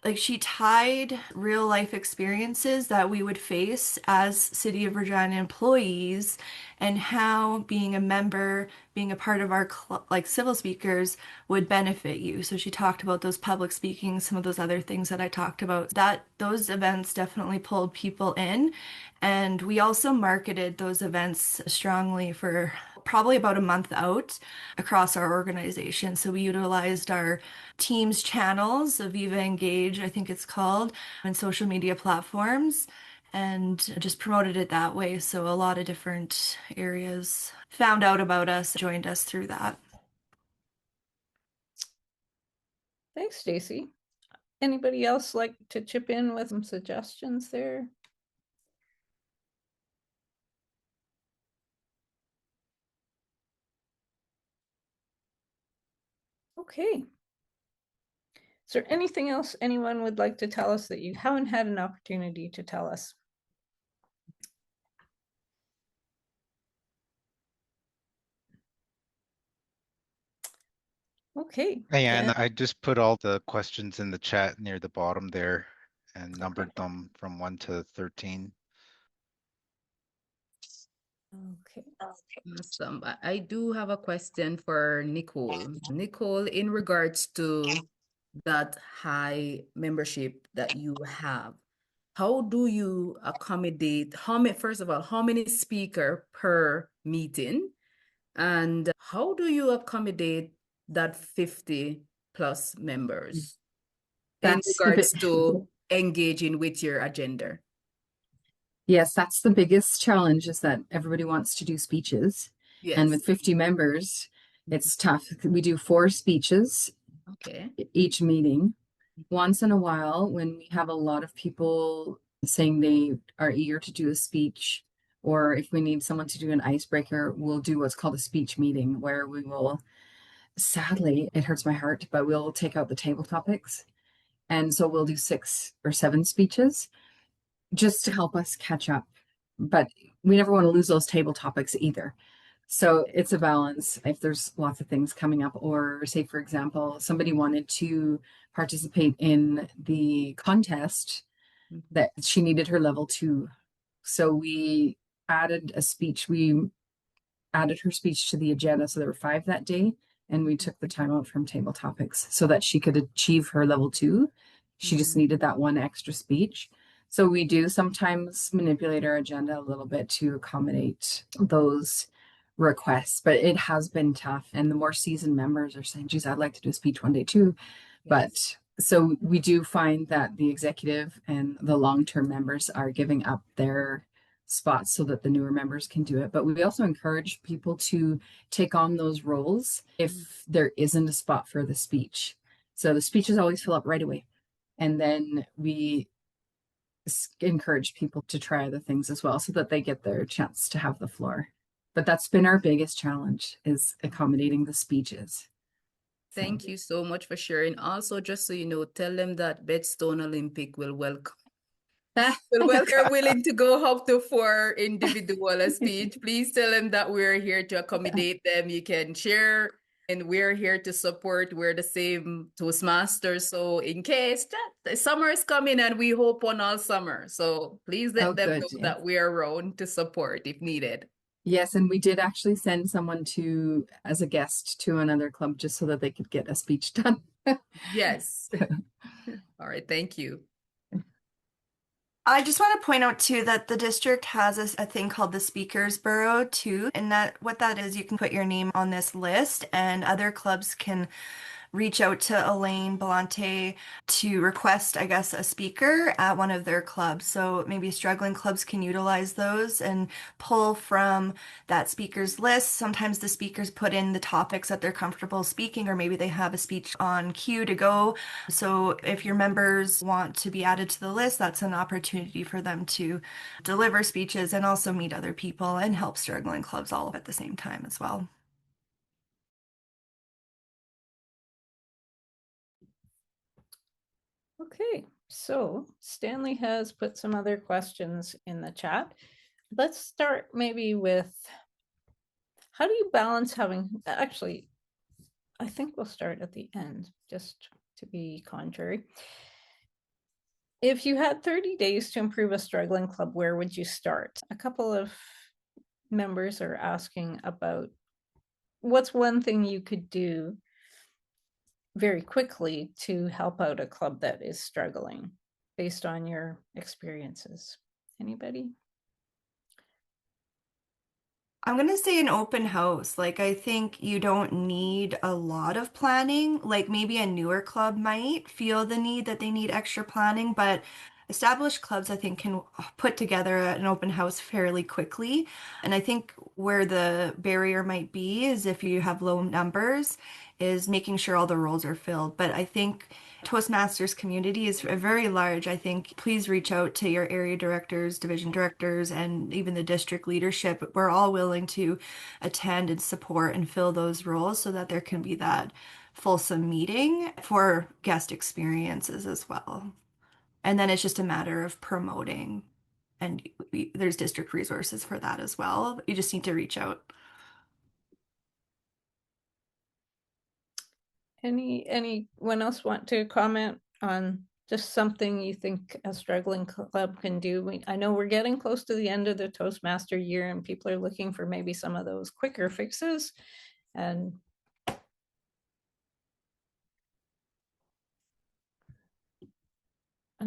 like, she tied real life experiences that we would face as City of Regina employees and how being a member, being a part of our like civil speakers would benefit you. So she talked about those public speaking, some of those other things that I talked about. That those events definitely pulled people in. And we also marketed those events strongly for probably about a month out across our organization. So we utilized our Teams channels, Aviva Engage, I think it's called, and social media platforms, and just promoted it that way. So a lot of different areas found out about us, joined us through that. Thanks, Stacy. Anybody else like to chip in with some suggestions there? Okay. Is there anything else anyone would like to tell us that you haven't had an opportunity to tell us? Okay. And I just put all the questions in the chat near the bottom there and numbered them from 1 to 13. Okay. Awesome. I do have a question for Nicole. Nicole, in regards to that high membership that you have, how do you accommodate, first of all, how many speaker per meeting? And how do you accommodate that 50 plus members in regards to engaging with your agenda? Yes, that's the biggest challenge, is that everybody wants to do speeches. Yes. And with 50 members, it's tough. We do 4 speeches each meeting. Once in a while, when we have a lot of people saying they are eager to do a speech, or if we need someone to do an icebreaker, we'll do what's called a speech meeting, where we will, sadly, it hurts my heart, but we'll take out the table topics. And so we'll do 6 or 7 speeches just to help us catch up. But we never want to lose those table topics either. So it's a balance. If there's lots of things coming up, or say, for example, somebody wanted to participate in the contest that she needed her level 2. So we added a speech. We added her speech to the agenda. So there were 5 that day. And we took the time out from table topics so that she could achieve her level 2. She just needed that one extra speech. So we do sometimes manipulate our agenda a little bit to accommodate those requests, but it has been tough. And the more seasoned members are saying, geez, I'd like to do a speech one day too. But so we do find that the executive and the long-term members are giving up their spots so that the newer members can do it. But we also encourage people to take on those roles if there isn't a spot for the speech. So the speeches always fill up right away. And then we encourage people to try other things as well so that they get their chance to have the floor. But that's been our biggest challenge, is accommodating the speeches. Thank you so much for sharing. Also, just so you know, tell them that Bedstone Olympic will welcome. Well, they're willing to go up to 4 individual speech. Please tell them that we're here to accommodate them. You can share And we're here to support. We're the same Toastmasters. So in case that the summer is coming and we hope on all summer. So please let them know Yes. that we're around to support if needed. Yes, and we did actually send someone to as a guest to another club just so that they could get a speech done. Yes. All right. Thank you. I just want to point out too that the district has a thing called the Speakers Bureau too, and that what that is, you can put your name on this list, and other clubs can reach out to Elaine Belante to request, I guess, a speaker at one of their clubs. So maybe struggling clubs can utilize those and pull from that speakers list. Sometimes the speakers put in the topics that they're comfortable speaking, or maybe they have a speech on cue to go. So if your members want to be added to the list, that's an opportunity for them to deliver speeches and also meet other people and help struggling clubs all at the same time as well. Okay, so Stanley has put some other questions in the chat. Let's start maybe with, how do you balance having, actually, I think we'll start at the end, just to be contrary. If you had 30 days to improve a struggling club, where would you start? A couple of members are asking about what's one thing you could do very quickly to help out a club that is struggling based on your experiences. Anybody? I'm going to say an open house. Like, I think you don't need a lot of planning. Like, maybe a newer club might feel the need that they need extra planning, but established clubs, I think, can put together an open house fairly quickly. And I think where the barrier might be is if you have low numbers, is making sure all the roles are filled. But I think Toastmasters community is very large. I think please reach out to your area directors, division directors, and even the district leadership. We're all willing to attend and support and fill those roles so that there can be that fulsome meeting for guest experiences as well. And then it's just a matter of promoting, and there's district resources for that as well. You just need to reach out. Anyone else want to comment on just something you think a struggling club can do? I know we're getting close to the end of the Toastmaster year and people are looking for maybe some of those quicker fixes. And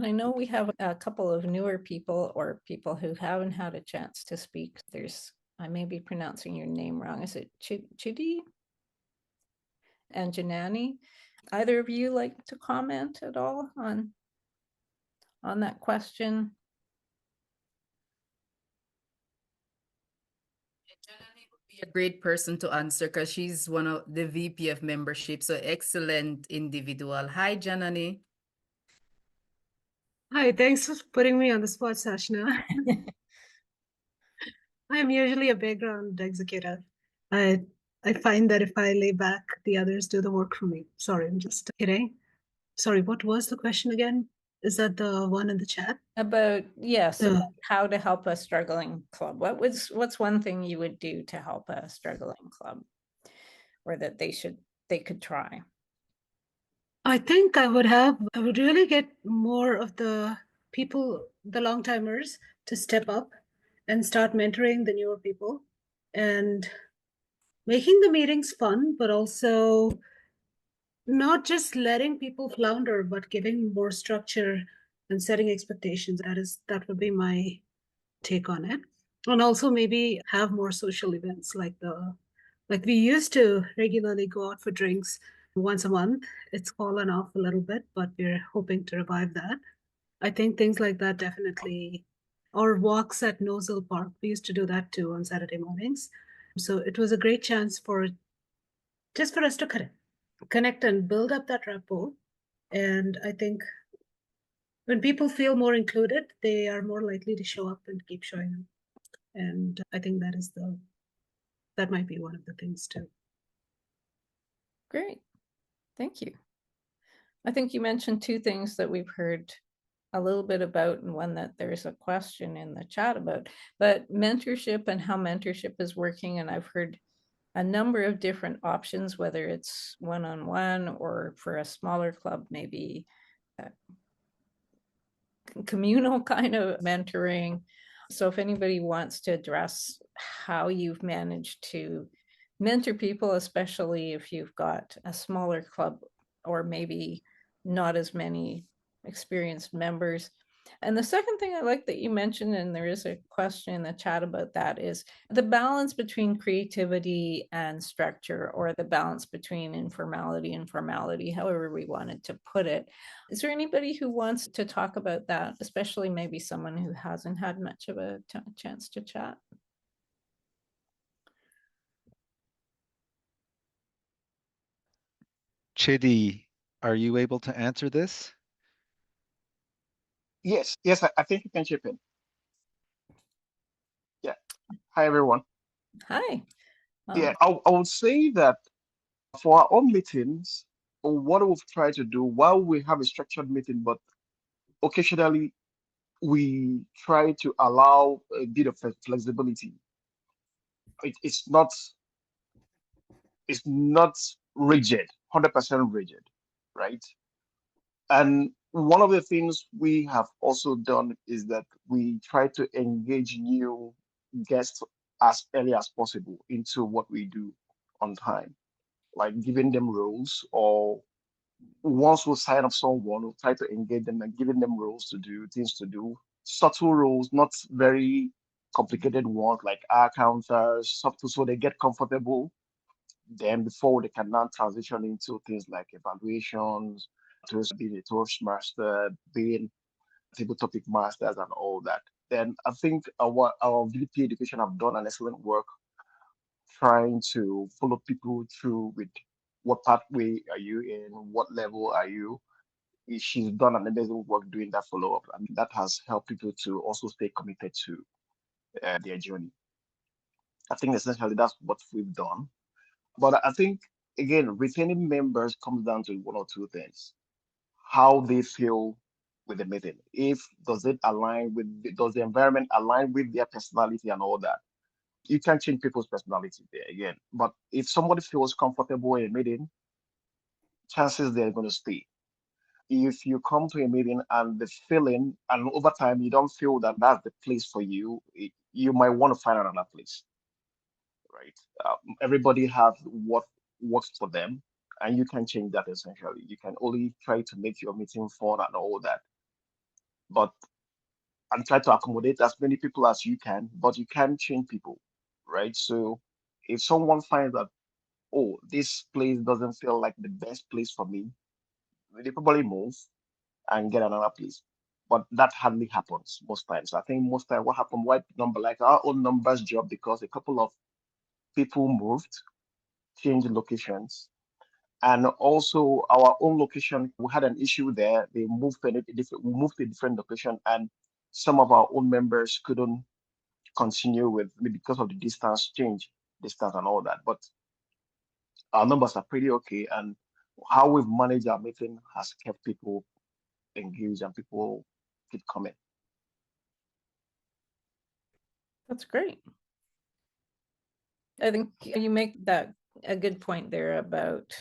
I know we have a couple of newer people or people who haven't had a chance to speak. I may be pronouncing your name wrong. Is it Chidi and Janani? Either of you like to comment at all on that question? Janani would be a great person to answer because she's one of the VP of membership. So excellent individual. Hi, Janani. Hi, thanks for putting me on the spot, Sashna. I'm usually a background executive. I find that if I lay back, the others do the work for me. Sorry, I'm just kidding. Sorry, what was the question again? Is that the one in the chat? About, yes, about how to help a struggling club. What's one thing you would do to help a struggling club, or that they could try? I think I would really get more of the people, the long timers, to step up and start mentoring the newer people and making the meetings fun, but also not just letting people flounder, but giving more structure and setting expectations. That would be my take on it. And also maybe have more social events like we used to regularly go out for drinks once a month. It's fallen off a little bit, but we're hoping to revive that. I think things like that definitely, or walks at Nozzle Park. We used to do that too on Saturday mornings. So it was a great chance for us to connect and build up that rapport. And I think when people feel more included, they are more likely to show up and keep showing up. And I think that might be one of the things too. Great, thank you. I think you mentioned two things that we've heard a little bit about, and one that there's a question in the chat about, but mentorship and how mentorship is working. And I've heard a number of different options, whether it's one-on-one or for a smaller club, maybe communal kind of mentoring. So if anybody wants to address how you've managed to mentor people, especially if you've got a smaller club or maybe not as many experienced members. And the second thing I like that you mentioned, and there is a question in the chat about that, is the balance between creativity and structure, or the balance between informality and formality, however we wanted to put it. Is there anybody who wants to talk about that, especially maybe someone who hasn't had much of a chance to chat? Chidi, are you able to answer this? Yes, I think you can chip in. Yeah. Hi, everyone. Hi. Yeah, I would say that for our own meetings, what we've tried to do while we have a structured meeting, but occasionally we try to allow a bit of flexibility. It's not rigid, 100% rigid, right? And one of the things we have also done is that we try to engage new guests as early as possible into what we do on time, like giving them roles, or once we sign up someone, we'll try to engage them and giving them roles to do, things to do, subtle roles, not very complicated ones like our counters, subtle, so they get comfortable. Then before they can now transition into things like evaluations, to being a Toastmaster, being table topic masters and all that. Then I think our VP education have done an excellent work trying to follow people through with what pathway are you in, what level are you. She's done an amazing work doing that follow-up, and that has helped people to also stay committed to their journey. I think essentially that's what we've done. But I think, again, retaining members comes down to one or two things. How they feel with the meeting. Does the environment align with their personality and all that? You can't change people's personality there again. But if somebody feels comfortable in a meeting, chances they're going to stay. If you come to a meeting and the feeling, and over time you don't feel that that's the place for you, you might want to find another place, right? Everybody has what works for them, and you can change that essentially. You can only try to make your meeting fun and all that, but and try to accommodate as many people as you can, but you can't change people, right? So if someone finds that, oh, this place doesn't feel like the best place for me, they probably move and get another place. But that hardly happens most times. I think most times what happened, white number, like our own numbers drop because a couple of people moved, changed locations. And also our own location, we had an issue there. They moved to we moved to a different location, and some of our own members couldn't continue with me because of the distance and all that. But our numbers are pretty okay, and how we've managed our meeting has kept people engaged and people keep coming. That's great. I think you make that a good point there about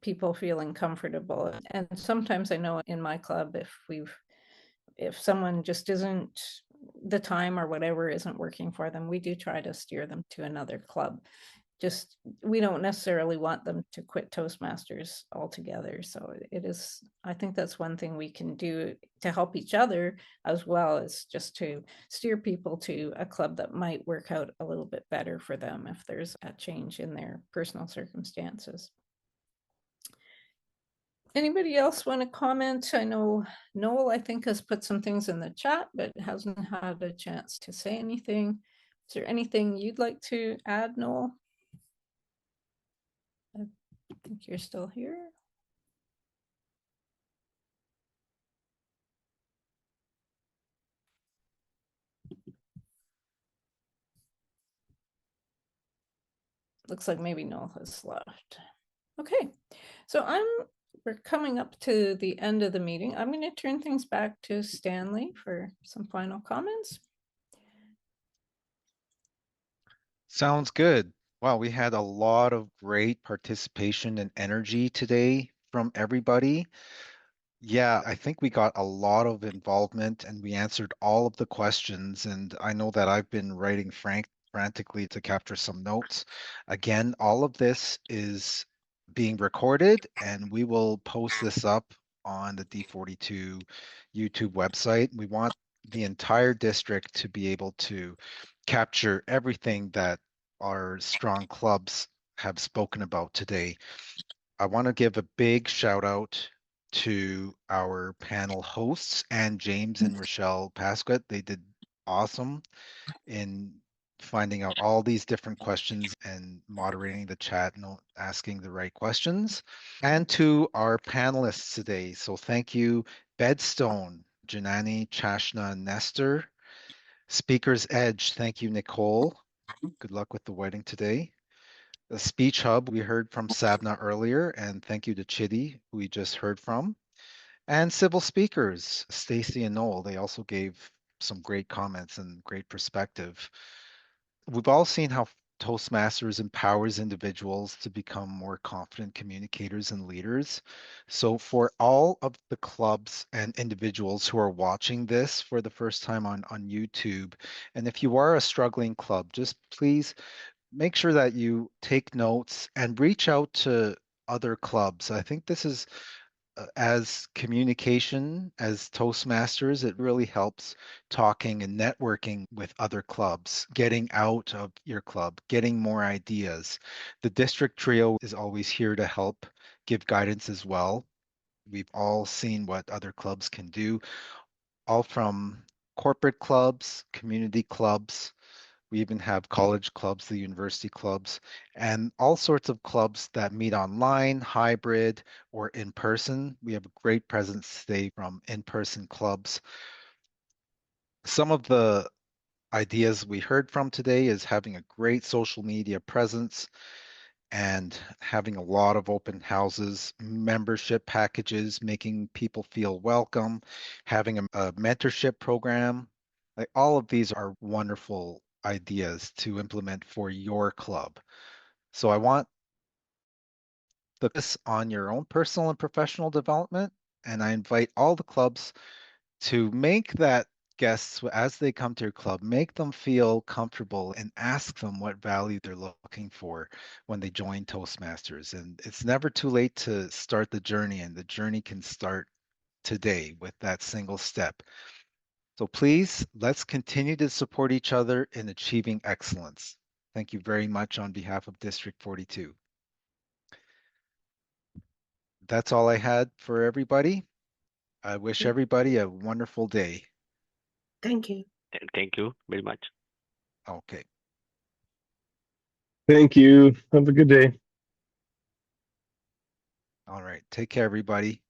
people feeling comfortable. And sometimes I know in my club, if someone just isn't, the time or whatever isn't working for them, we do try to steer them to another club. Just, we don't necessarily want them to quit Toastmasters altogether. So I think that's one thing we can do to help each other, as well as just to steer people to a club that might work out a little bit better for them if there's a change in their personal circumstances. Anybody else want to comment? I know Noel, I think, has put some things in the chat, but hasn't had a chance to say anything. Is there anything you'd like to add, Noel? I think you're still here. Looks like maybe Noel has left. Okay, so we're coming up to the end of the meeting. I'm going to turn things back to Stanley for some final comments. Sounds good. Wow, we had a lot of great participation and energy today from everybody. Yeah, I think we got a lot of involvement and we answered all of the questions. And I know that I've been writing frantically to capture some notes. Again, all of this is being recorded and we will post this up on the D42 YouTube website. We want the entire district to be able to capture everything that our strong clubs have spoken about today. I want to give a big shout out to our panel hosts, and James and Rochelle Pasquet. They did awesome in finding out all these different questions and moderating the chat and asking the right questions. And to our panelists today. So thank you, Bedstone, Janani, Chashna, and Nestor. Speaker's Edge, thank you, Nicole. Good luck with the wedding today. The Speech Hub, we heard from Sabna earlier, and thank you to Chidi, who we just heard from. And Civil Speakers, Stacy and Noel, they also gave some great comments and great perspective. We've all seen how Toastmasters empowers individuals to become more confident communicators and leaders. So for all of the clubs and individuals who are watching this for the first time on YouTube, and if you are a struggling club, just please make sure that you take notes and reach out to other clubs. I think this is as communication as Toastmasters, it really helps talking and networking with other clubs, getting out of your club, getting more ideas. The district trio is always here to help give guidance as well. We've all seen what other clubs can do, all from corporate clubs, community clubs, we even have college clubs, the university clubs, and all sorts of clubs that meet online, hybrid, or in person. We have a great presence today from in-person clubs. Some of the ideas we heard from today is having a great social media presence and having a lot of open houses, membership packages, making people feel welcome, having a mentorship program. Like all of these are wonderful ideas to implement for your club. So I want focus on your own personal and professional development, and I invite all the clubs to make that guests as they come to your club, make them feel comfortable and ask them what value they're looking for when they join Toastmasters. And it's never too late to start the journey, and the journey can start today with that single step. So please, let's continue to support each other in achieving excellence. Thank you very much on behalf of District 42. That's all I had for everybody. I wish everybody a wonderful day. Thank you. Thank you very much. Okay. Thank you. Have a good day. All right. Take care, everybody.